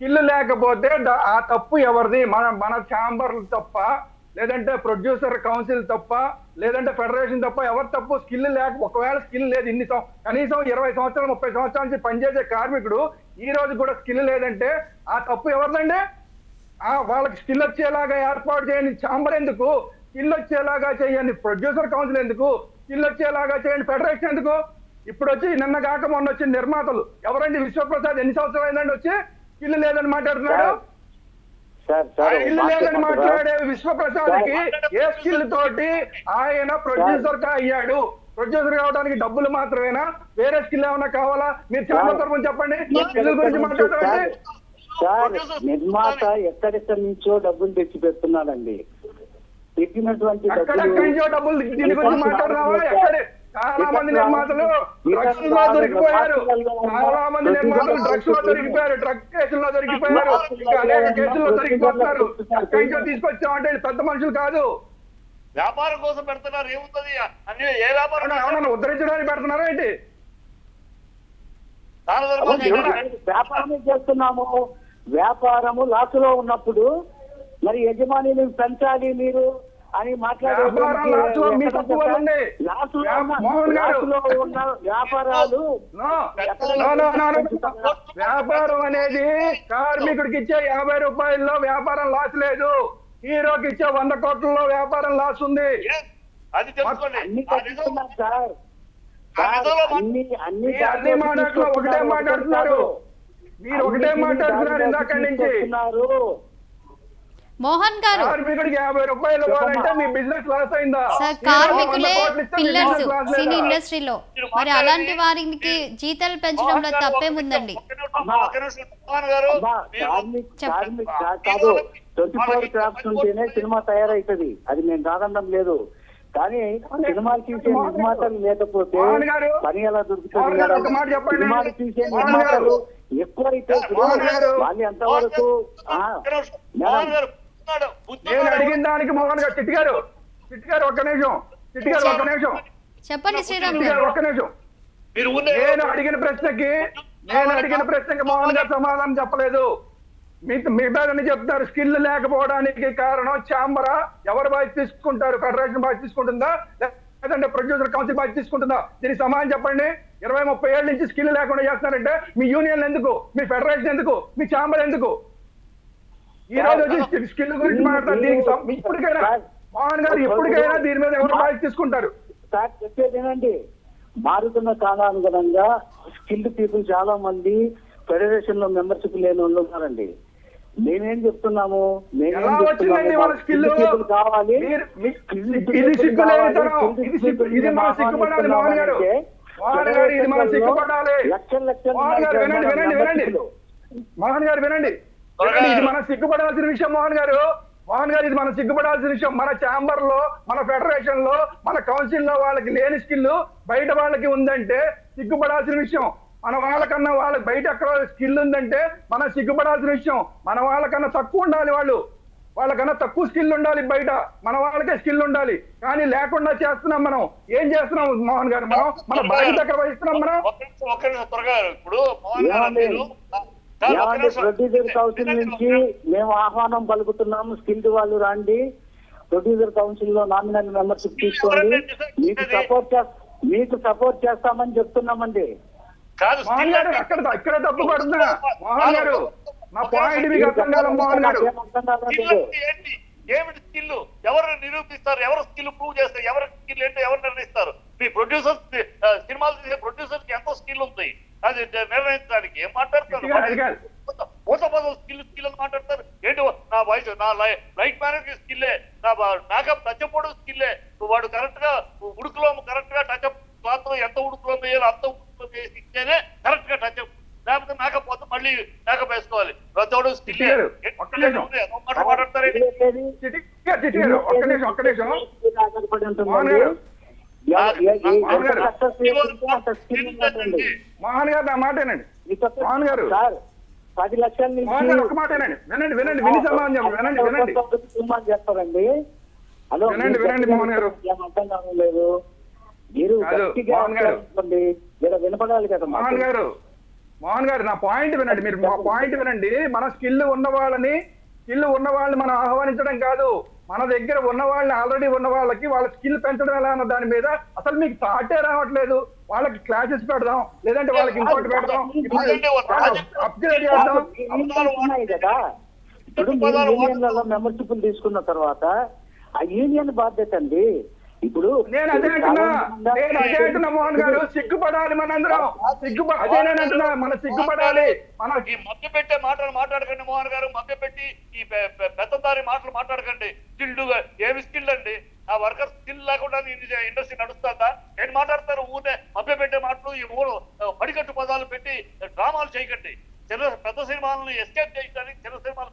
కిల్లు లేకపోతే ఆ తప్పు ఎవరిది? మన ఛాంబర్లు తప్ప, లేదంటే ప్రొడ్యూసర్ కౌన్సిల్ తప్ప, లేదంటే ఫెడరేషన్ తప్ప ఎవరు తప్పు? స్కిల్ లేక ఒకవేళ స్కిల్ లేదు కనీసం 20 సంవత్సరాలు 30 సంవత్సరాల నుంచి పనిచేసే కార్మికుడు ఈ రోజు కూడా స్కిల్ లేదంటే ఆ తప్పు ఎవరిదండి? వాళ్ళకి స్కిల్ వచ్చేలాగా ఏర్పాటు చేయని ఛాంబర్ ఎందుకు? స్కిల్ వచ్చేలాగా చేయండి ప్రొడ్యూసర్ కౌన్సిల్ ఎందుకు? స్కిల్ వచ్చేలాగా చేయండి ఫెడరేషన్ ఎందుకు? ఇప్పుడు వచ్చి నిన్న కాక మొన్న వచ్చిన నిర్మాతలు ఎవరండి? విశ్వప్రసాద్ ఎన్ని సంవత్సరాలు అయిందండి వచ్చి స్కిల్ లేదని మాట్లాడుతున్నాడు? స్కిల్ లేదని మాట్లాడే విశ్వప్రసాద్ కి ఏ స్కిల్ తోటి ఆయన ప్రొడ్యూసర్ గా అయ్యాడు? ప్రొడ్యూసర్ కావడానికి డబ్బులు మాత్రమేనా? వేరే స్కిల్ ఏమైనా కావాలా? మీరు చాలా తరపున చెప్పండి. స్కిల్ గురించి మాట్లాడాలంటే నిర్మాత ఎక్కడెక్కడి నుంచో డబ్బులు తెచ్చి పెడుతున్నాడండి. పెట్టినటువంటి ఎక్కడెక్కడి నుంచో డబ్బులు దీని గురించి మాట్లాడుతున్నావా? ఎక్కడ చాలా మంది నిర్మాతలు డ్రగ్స్ లో దొరికిపోయారు. చాలా మంది నిర్మాతలు డ్రగ్స్ లో దొరికిపోయారు, డ్రగ్ కేసుల్లో దొరికిపోయారు, ఇంకా అనేక కేసుల్లో దొరికిపోతున్నారు. ఎక్కడి నుంచో తీసుకొచ్చామంటే పెద్ద మనుషులు కాదు. వ్యాపారం కోసం పెడుతున్నారు. ఏముంది అన్ని? ఏ వ్యాపారం ఏమన్నా ఉద్ధరించడానికి పెడుతున్నారా ఏంటి? వ్యాపారమే చేస్తున్నాము. వ్యాపారము లాసులో ఉన్నప్పుడు మరి యజమానిని పెంచాలి మీరు అని మాట్లాడే లాసులో ఉన్న వ్యాపారాలు. వ్యాపారం అనేది కార్మికుడికి ఇచ్చే 50 రూపాయల్లో వ్యాపారం లాస్ లేదు. హీరోకి ఇచ్చే 100 కోట్లలో వ్యాపారం లాస్ ఉంది. అది తెలుసుకోండి. అన్ని మాట్లాడుతున్నా ఒకటే మాట్లాడుతున్నారు. మీరు ఒకటే మాట్లాడుతున్నారు ఇందాక నుంచి. మోహన్ గారు, కార్మికుడికి 50 రూపాయలు ఇవ్వాలంటే మీ బిజినెస్ లాస్ అయిందా? సార్ కార్మికులే పిల్లర్స్ సినీ ఇండస్ట్రీలో, మరి అలాంటి వారికి జీతాలు పెంచడంలో తప్పేముందండి? 24 క్రాఫ్ట్స్ ఉంటేనే సినిమా తయారైతుంది. అది మేము కాదనడం లేదు. కానీ సినిమాలు తీసే నిర్మాతలు లేకపోతే పని ఎలా దొరుకుతుంది? సినిమాలు తీసే నిర్మాతలు ఎక్కువైతే వాళ్ళు ఎంతవరకు? నేను అడిగిన దానికి మోహన్ గారు చిట్టి గారు ఒక్క నిమిషం. చెప్పండి శ్రీరామ్ గారు ఒక్క నిమిషం. నేను అడిగిన ప్రశ్నకి మోహన్ గారు సమాధానం చెప్పలేదు. మిగతాదని చెప్తారు. స్కిల్ లేకపోవడానికి కారణం ఛాంబరా? ఎవరు బాధ్యత తీసుకుంటారు? ఫెడరేషన్ బాధ్యత తీసుకుంటుందా లేదంటే ప్రొడ్యూసర్ కౌన్సిల్ బాధ్యత తీసుకుంటుందా? దీనికి సమాధానం చెప్పండి. 20-30 ఏళ్ళ నుంచి స్కిల్ లేకుండా చేస్తున్నారంటే మీ యూనియన్ ఎందుకు? మీ ఫెడరేషన్ ఎందుకు? మీ ఛాంబర్ ఎందుకు? ఈ రోజు వచ్చి స్కిల్ గురించి మాట్లాడతారు. దీనికి ఇప్పటికైనా మోహన్ గారు ఎప్పటికైనా దీని మీద ఎవరు బాధ్యత తీసుకుంటారు? సార్ చెప్పేదేనండి, మారుతున్న కాలానుగుణంగా స్కిల్డ్ పీపుల్ చాలా మంది ఫెడరేషన్ లో మెంబర్షిప్ లేని వాళ్ళు ఉన్నారండి. మేమేం చెప్తున్నాము? కావాలి మోహన్ గారు వినండి. ఇది మనం సిగ్గుపడాల్సిన విషయం మోహన్ గారు. ఇది మనం సిగ్గుపడాల్సిన విషయం. మన ఛాంబర్ లో, మన ఫెడరేషన్ లో, మన కౌన్సిల్ లో వాళ్ళకి లేని స్కిల్ బయట వాళ్ళకి ఉందంటే సిగ్గుపడాల్సిన విషయం. మన వాళ్ళకన్నా వాళ్ళకి బయట ఎక్కడ స్కిల్ ఉందంటే మనం సిగ్గుపడాల్సిన విషయం. మన వాళ్ళకన్నా తక్కువ ఉండాలి, వాళ్ళకన్నా తక్కువ స్కిల్ ఉండాలి బయట. మన వాళ్ళకే స్కిల్ ఉండాలి. కానీ లేకుండా చేస్తున్నాం. మనం ఏం చేస్తున్నాం మోహన్ గారు? మన బాధ్యత ఎక్కడ వహిస్తున్నాం మనం? ప్రొడ్యూసర్ కౌన్సిల్ నుంచి మేము ఆహ్వానం పలుకుతున్నాము. స్కిల్డ్ వాళ్ళు రండి, ప్రొడ్యూసర్ కౌన్సిల్ లో నామినల్ మెంబర్షిప్ తీసుకోండి, మీకు సపోర్ట్ చేస్తామని చెప్తున్నామండి. మోహన్ గారు ఇక్కడ తప్పు పడుతున్నా మోహన్ గారు. నా పాయింట్ మీకు అర్థం కాదు మోహన్ గారు. ఏమిటి స్కిల్? ఎవరు నిరూపిస్తారు? ఎవరు స్కిల్ ప్రూవ్ చేస్తారు? ఎవరి స్కిల్ ఏంటో ఎవరు నిర్ణయిస్తారు? మీ ప్రొడ్యూసర్, సినిమాలు తీసే ప్రొడ్యూసర్ కి ఎంతో స్కిల్ ఉంది అది నిర్ణయించడానికి. ఏం మాట్లాడతారు? స్కిల్ అని మాట్లాడతారు ఏంటి? నా వాయిస్, నా లైట్ మేనేజ్ స్కిల్లే, నా మేకప్ టచ్అప్ స్కిల్లే. వాడు కరెక్ట్ గా ఉడుకులో కరెక్ట్ గా టచ్అప్ క్లాత్ ఎంత ఉడుకులో వేయాలి అంత ఉడుకులో వేసి ఇస్తేనే కరెక్ట్ గా టచ్అప్. లేకపోతే మేకప్ పోతే మళ్ళీ మేకప్ వేసుకోవాలి. ప్రతివాడు స్కిల్ మాట్లాడతారు. మోహన్ గారు నా మాటేనండి. మోహన్ గారు 10 లక్షల నుంచి ఒక మాటేనండి. వినండి విని సమాధానం చెప్పండి. చెప్పారండి. హలో వినండి మోహన్ గారు. అర్థం కావలేదు. మీరు వినపడాలి కదా మోహన్ గారు. నా పాయింట్ వినండి. మీరు మా పాయింట్ వినండి. మన స్కిల్ ఉన్న వాళ్ళని మనం ఆహ్వానించడం కాదు. మన దగ్గర ఉన్న వాళ్ళని ఆల్రెడీ ఉన్న వాళ్ళకి వాళ్ళ స్కిల్ పెంచడం ఎలా అన్న దాని మీద అసలు మీకు థాటే రావట్లేదు. వాళ్ళకి క్లాసెస్ పెడదాం, లేదంటే వాళ్ళకి ఇంకోటి పెడదాం, అప్గ్రేడ్ చేద్దాం. ఉన్నాయి కదా, ఇప్పుడు యూనియన్లలో మెంబర్షిప్ తీసుకున్న తర్వాత ఆ యూనియన్ బాధ్యత అండి. ఇప్పుడు నేను అదే అంటున్నా మోహన్ గారు, సిగ్గుపడాలి మనందరం. అదే నేను అంటున్నా, మన సిగ్గుపడాలి. మన ఈ మభ్య పెట్టే మాటలు మాట్లాడకండి మోహన్ గారు, మభ్య పెట్టి ఈ పెద్దదారి మాటలు మాట్లాడకండి. స్కిల్డ్గా ఏమి స్కిల్ అండి? ఆ వర్కర్ స్కిల్ లేకుండా ఇండస్ట్రీ నడుస్తుందా? ఏం మాట్లాడతారు? ఊరే మభ్య పెట్టే మాటలు, ఈ ఊరు పడికట్టు పదాలు పెట్టి డ్రామాలు చేయకండి. చిన్న పెద్ద సినిమాలను ఎస్కేప్ చేయడానికి చిన్న సినిమాలు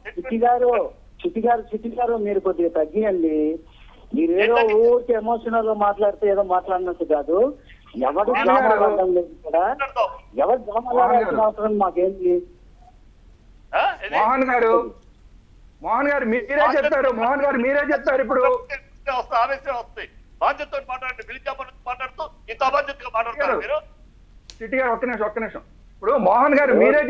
చిట్టి గారు మీరు కొద్దిగా తగ్గియండి. మీరు ఏదో ఊరికి ఎమోషనల్ గా మాట్లాడితే ఏదో మాట్లాడినట్టు కాదు. ఎవరు డ్రామాలు లేదు ఇక్కడ, ఎవరు డ్రామాలు అవసరం మాకేంటి? మోహన్ గారు మీరే చెప్తారు ఇప్పుడు ఆవేశం వస్తాయి. బాధ్యతతో మాట్లాడండి. పిలిచామని మాట్లాడుతూ ఇంత అబాధ్యతగా మాట్లాడతారు మీరు. చిట్టి గారు ఒక్క నిమిషం. ఇప్పుడు మోహన్ గారు మీరే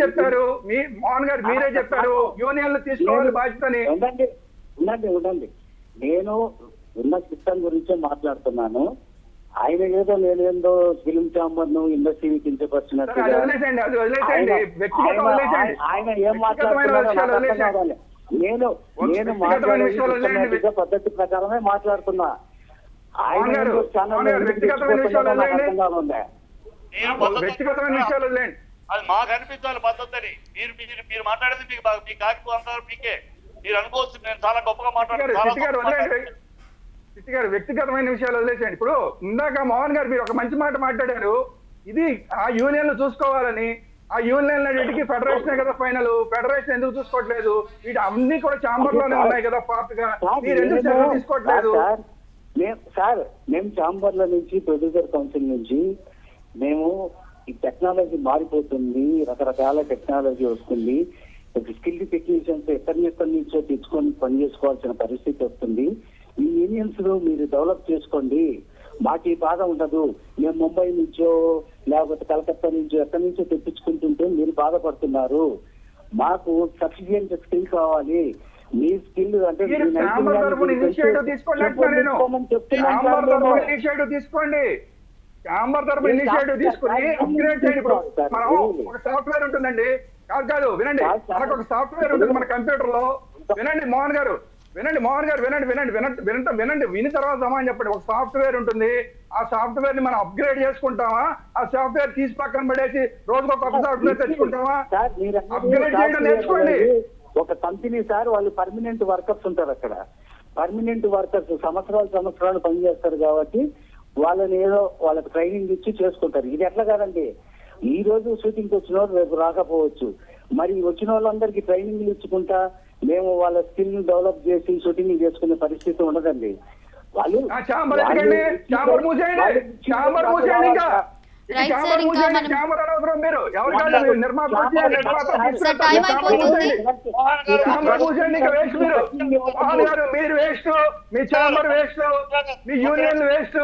చెప్పారు యూనియన్లు తీసుకోవాలి బాధ్యతని. ఉండండి. నేను ఉన్న సిస్టమ్ గురించే మాట్లాడుతున్నాను. ఆయన ఏదో నేనేందో ఫిలిం ఛాంబర్ ను ఇండస్ట్రీని కించపరిచినట్టుగా ఆయన ఏం మాట్లాడుతున్నారో నేను మాట్లాడే పద్ధతి ప్రకారమే మాట్లాడుతున్నా. ఆయన వ్యక్తిగతమైన విషయాలు వదిలేండి. అది మాకు అనిపించాలి పద్ధతి అని. మీరు మాట్లాడేది మీకు కాకి అంటారు, మీకే మీరు అనుకోవచ్చు. నేను చాలా గొప్పగా మాట్లాడారు. చిట్టి గారు వ్యక్తిగతమైన విషయాలు వదిలేసేయండి. ఇప్పుడు ఇందాక మోహన్ గారు మీరు ఒక మంచి మాట మాట్లాడారు. ఇది ఆ యూనియన్లు చూసుకోవాలని. ఆ యూనియన్ అన్నిటికీ ఫెడరేషన్ కదా ఫైనల్. ఫెడరేషన్ ఎందుకు చూసుకోవట్లేదు? వీటి అన్ని కూడా ఛాంబర్ లోనే ఉన్నాయి కదా పార్ట్ గా. మీరు ఎందుకు తీసుకోవట్లేదు? సార్ మేము ఛాంబర్ లో నుంచి, ప్రొడ్యూసర్ కౌన్సిల్ నుంచి మేము ఈ టెక్నాలజీ మారిపోతుంది, రకరకాల టెక్నాలజీ వస్తుంది. స్కిల్డ్ టెక్నీషియన్స్ ఎక్కడి నుంచో తెచ్చుకొని పని చేసుకోవాల్సిన పరిస్థితి వస్తుంది. ఈ యూనియన్స్ మీరు డెవలప్ చేసుకోండి, మాకు ఈ బాధ ఉండదు. మేము ముంబై నుంచో లేకపోతే కలకత్తా నుంచో ఎక్కడి నుంచో తెప్పించుకుంటుంటే మీరు బాధపడుతున్నారు. మాకు సఫిషియెంట్ స్కిల్ కావాలి. మీ స్కిల్ అంటే తీసుకోండి. ఛాంబర్ తరఫున ఇనిషియేటివ్ తీసుకుని అప్గ్రేడ్ చేయండి. ఇప్పుడు మనం ఒక సాఫ్ట్వేర్ ఉంటుందండి. కాదు వినండి, మనకు ఒక సాఫ్ట్వేర్ ఉంటుంది మన కంప్యూటర్ లో. వినండి మోహన్ గారు విని తర్వాత సమాధానం చెప్పండి. ఒక సాఫ్ట్వేర్ ఉంటుంది. ఆ సాఫ్ట్వేర్ ని మనం అప్గ్రేడ్ చేసుకుంటామా? ఆ సాఫ్ట్వేర్ తీసి పక్కన పడేసి రోజుకు కొత్త సాఫ్ట్వేర్ తెచ్చుకుంటామా? అప్గ్రేడ్ చేయడం నేర్చుకోండి. ఒక కంపెనీ సార్, వాళ్ళు పర్మనెంట్ వర్కర్స్ ఉంటారు అక్కడ. పర్మనెంట్ వర్కర్స్ సంవత్సరాలు పనిచేస్తారు కాబట్టి వాళ్ళని ఏదో వాళ్ళకి ట్రైనింగ్ ఇచ్చి చేసుకుంటారు. ఇది ఎట్లా కాదండి, ఈ రోజు షూటింగ్కి వచ్చిన వాళ్ళు రేపు రాకపోవచ్చు. మరి వచ్చిన వాళ్ళందరికీ ట్రైనింగ్లు ఇచ్చుకుంటా మేము వాళ్ళ స్కిల్ డెవలప్ చేసి షూటింగ్ చేసుకునే పరిస్థితి ఉండదండి. వాళ్ళు మీరు వేస్ట్, మీ ఛాంబర్ వేస్ట్, మీ యూనియన్ వేస్ట్.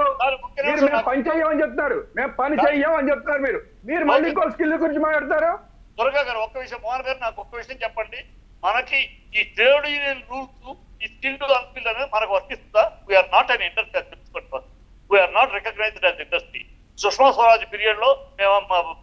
మీరు మేము పని చెయ్యమని చెప్తున్నారు, మేము పని చెయ్యమని చెప్తున్నారు. మీరు మళ్ళీ ఇంకో స్కిల్ గురించి మాట్లాడతారు. దుర్గా గారు ఒక్క విషయం, మోహన్ గారు నాకు ఒక్క విషయం చెప్పండి. మనకి ఈ ట్రేడ్ యూనియన్ రూల్స్, ఈ స్కిల్ టు అన్స్కిల్ అనేది మనకు వర్తిస్తుందా? వీఆర్ నాట్ అన్ ఇండస్ట్రీ, తెలుసుకోండి. We are not recognized as industry. Sushma Swaraj period లో మేము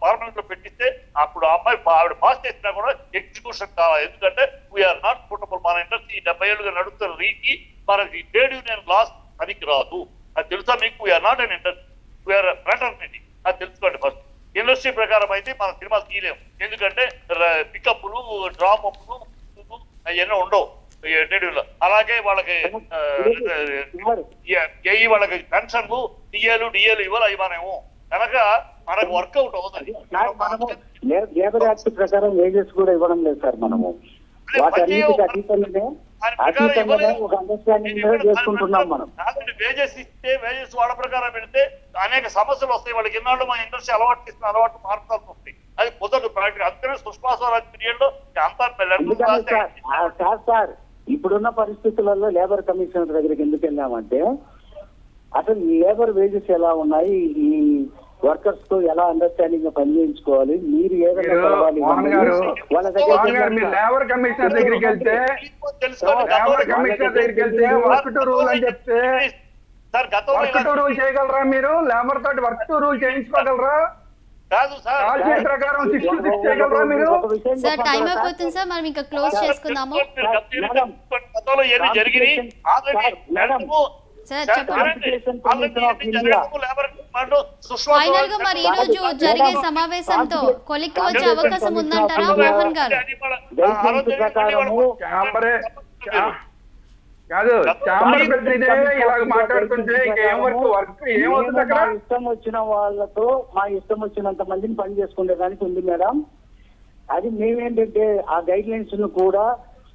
పార్లమెంట్ లో పెట్టిస్తే అప్పుడు అమ్మాయి ఆవిడ పాస్ చేసినా కూడా ఎగ్జిక్యూషన్ కావాలి. ఎందుకంటే వీఆర్ నాట్ సూటబుల్. మన ఇండస్ట్రీ 70 ఏళ్ళుగా నడుస్తున్న రీతి మనకి ట్రేడ్ యూనియన్ లాస్ పనికి రాదు. అది తెలుసా మీకు? We are not an industry, we are fraternity. అది తెలుసుకోండి ఫస్ట్. ఇండస్ట్రీ ప్రకారం అయితే మన సినిమాలు తీయలేము. ఎందుకంటే పికప్లు, డ్రామప్లు అవన్నీ ఉండవు ట్రేడ్యూలో. అలాగే వాళ్ళకి వాళ్ళకి పెన్షన్లు, డిఏలు ఇవ్వాలి. అవి మనము కనుక మనకు వర్కౌట్ అవుతుంది. లేబర్ యాక్ట్ ప్రకారం వేజెస్ కూడా ఇవ్వడం లేదు సార్. మనము వేజెస్ ఇస్తే, వేజెస్ వాళ్ళ ప్రకారం పెడితే అనేక సమస్యలు వస్తాయి. వాళ్ళకి ఎన్నాళ్ళు మన ఇండస్ట్రీ అలవాటు మార్చాల్సి వస్తాయి. అది కుదరదు ప్రాక్టికల్. అందుకనే సుష్మా స్వరాజ్ పీరియడ్ లో అంతా సార్ ఇప్పుడున్న పరిస్థితులలో లేబర్ కమిషనర్ దగ్గరికి ఎందుకు వెళ్ళామంటే అసలు లేబర్ వేజెస్ ఎలా ఉన్నాయి, ఈ వర్కర్స్ తో ఎలా అండర్స్టాండింగ్ గా పనిచేయించుకోవాలి, మీరు ఏ విధంగా మీరు కలవాలి మోహన్ గారు, వాళ్ళ మోహన్ గారు, మీరు దగ్గర లేబర్ కమిషనర్ దగ్గరికి వెళ్తే లేబర్ కమిషనర్ దగ్గరికి వెళ్తే వర్క్ టు రూల్ అని చెప్తే సార్ గతంలో వర్క్ టు రూల్ చేయగలరా? మీరు లేబర్ తోటి వర్క్ టు రూల్ చేయించుకోగలరా? కాదు సార్ కాల్సీ ప్రకారం 6 to 6 చేయగలరా మీరు? సార్ టైం అయిపోతుంది సార్, మనం ఇంకా క్లోజ్ చేసుకుందాము. గతంలో ఏమి జరిగినాయి సార్ చెప్పండి. ఫైనల్ గా మరి ఈ రోజు జరిగే సమావేశంతో కొలిక్కి వచ్చే అవకాశం ఉందంటారా మోహన్ గారు? చాంబరే కాదు, చాంబర్ ప్రతినిధి ఇలాగ మాట్లాడుతుంటే ఇంకేం వర్క్ ఏమవుతుంది అక్కడ? మా ఇష్టం వచ్చిన వాళ్ళతో మా ఇష్టం వచ్చినంత మందిని పని చేసుకునే దానికి ఉంది మేడం. అది మేమేంటంటే ఆ గైడ్ లైన్స్ ను కూడా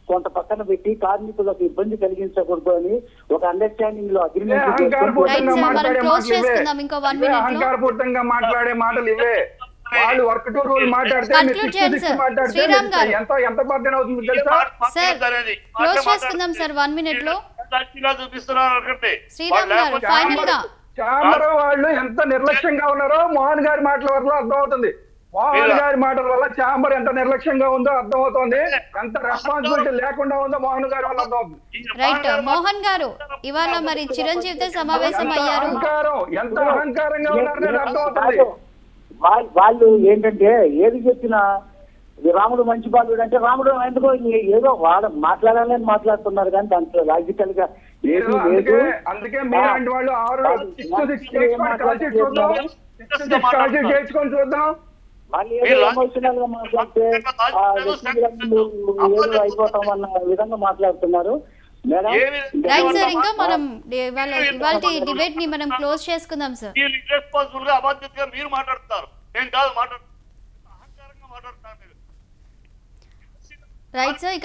కొంత పక్కన పెట్టి కార్మికులకు ఇబ్బంది కలిగించకూడదు అని ఒక అండర్స్టాండింగ్ లో అగ్రిమెంట్ అహంకారపూర్తంగా మనం మాట్లాడే క్లోజ్ మాటలు ఇవే. చేసుకుందాం ఇంకో 1 minute లో. అహంకారపూర్తంగా మాట్లాడే మాటలు ఇవే. వాళ్ళు వర్క్ టు రూల్ మాట్లాడితే Conclude చేయండి సార్. శ్రీరామ్ గారు. ఎంత బాధ్యత అవుతుంది తెలుసా? సార్ క్లోజ్ చేసుకుందాం సార్ 1 minute లో. చూపిస్తున్నారు శ్రీరామ్ గారు ఫైనల్ గా చామర వాళ్ళు ఎంత నిర్లక్ష్యంగా ఉన్నారో మోహన్ గారి మాటల వల్ల అర్థమవుతుంది. మోహన్ గారి మాటల వల్ల చాంబర్ ఎంత నిర్లక్ష్యంగా ఉందో అర్థమవుతోంది, ఎంత రెస్పాన్సిబిలిటీ లేకుండా ఉందో మోహన్ గారి వల్ల అర్థమవుతుంది. రైట్ మోహన్ గారు, ఇవాళ మరి చిరంజీవితో సమావేశం అయ్యారు. ఎంత అహంకారంగా ఉన్నారనేది అర్థమవుతుంది. వాళ్ళు ఏంటంటే ఏది చెప్పినా రాముడు మంచి బాలుడు అంటే రాముడు ఎందుకో ఏదో వాడు మాట్లాడాలని మాట్లాడుతున్నారు, కానీ దాంట్లో లాజికల్ గా ఏది లేదు. అందుకే మీలాంటి వాళ్ళు 6 to 6 చేసుకొని చూద్దాం. మళ్ళీ ఏదో ఎమోషనల్ గా మాట్లాడితే ఏదో అయిపోతామన్న విధంగా మాట్లాడుతున్నారు మేడం. రైట్ సార్, ఇంకా మనం ఇవాళ డిబేట్ ని మనం క్లోజ్ చేసుకుందాం సార్. ఇర్రెస్పాన్సిబుల్ గా అబాధ్యతగా మీరు మాట్లాడుతున్నారు, నేను కాదు మాట్లాడుతున్నారు, అహంకారంగా మాట్లాడుతున్నారు మీరు. Right sir.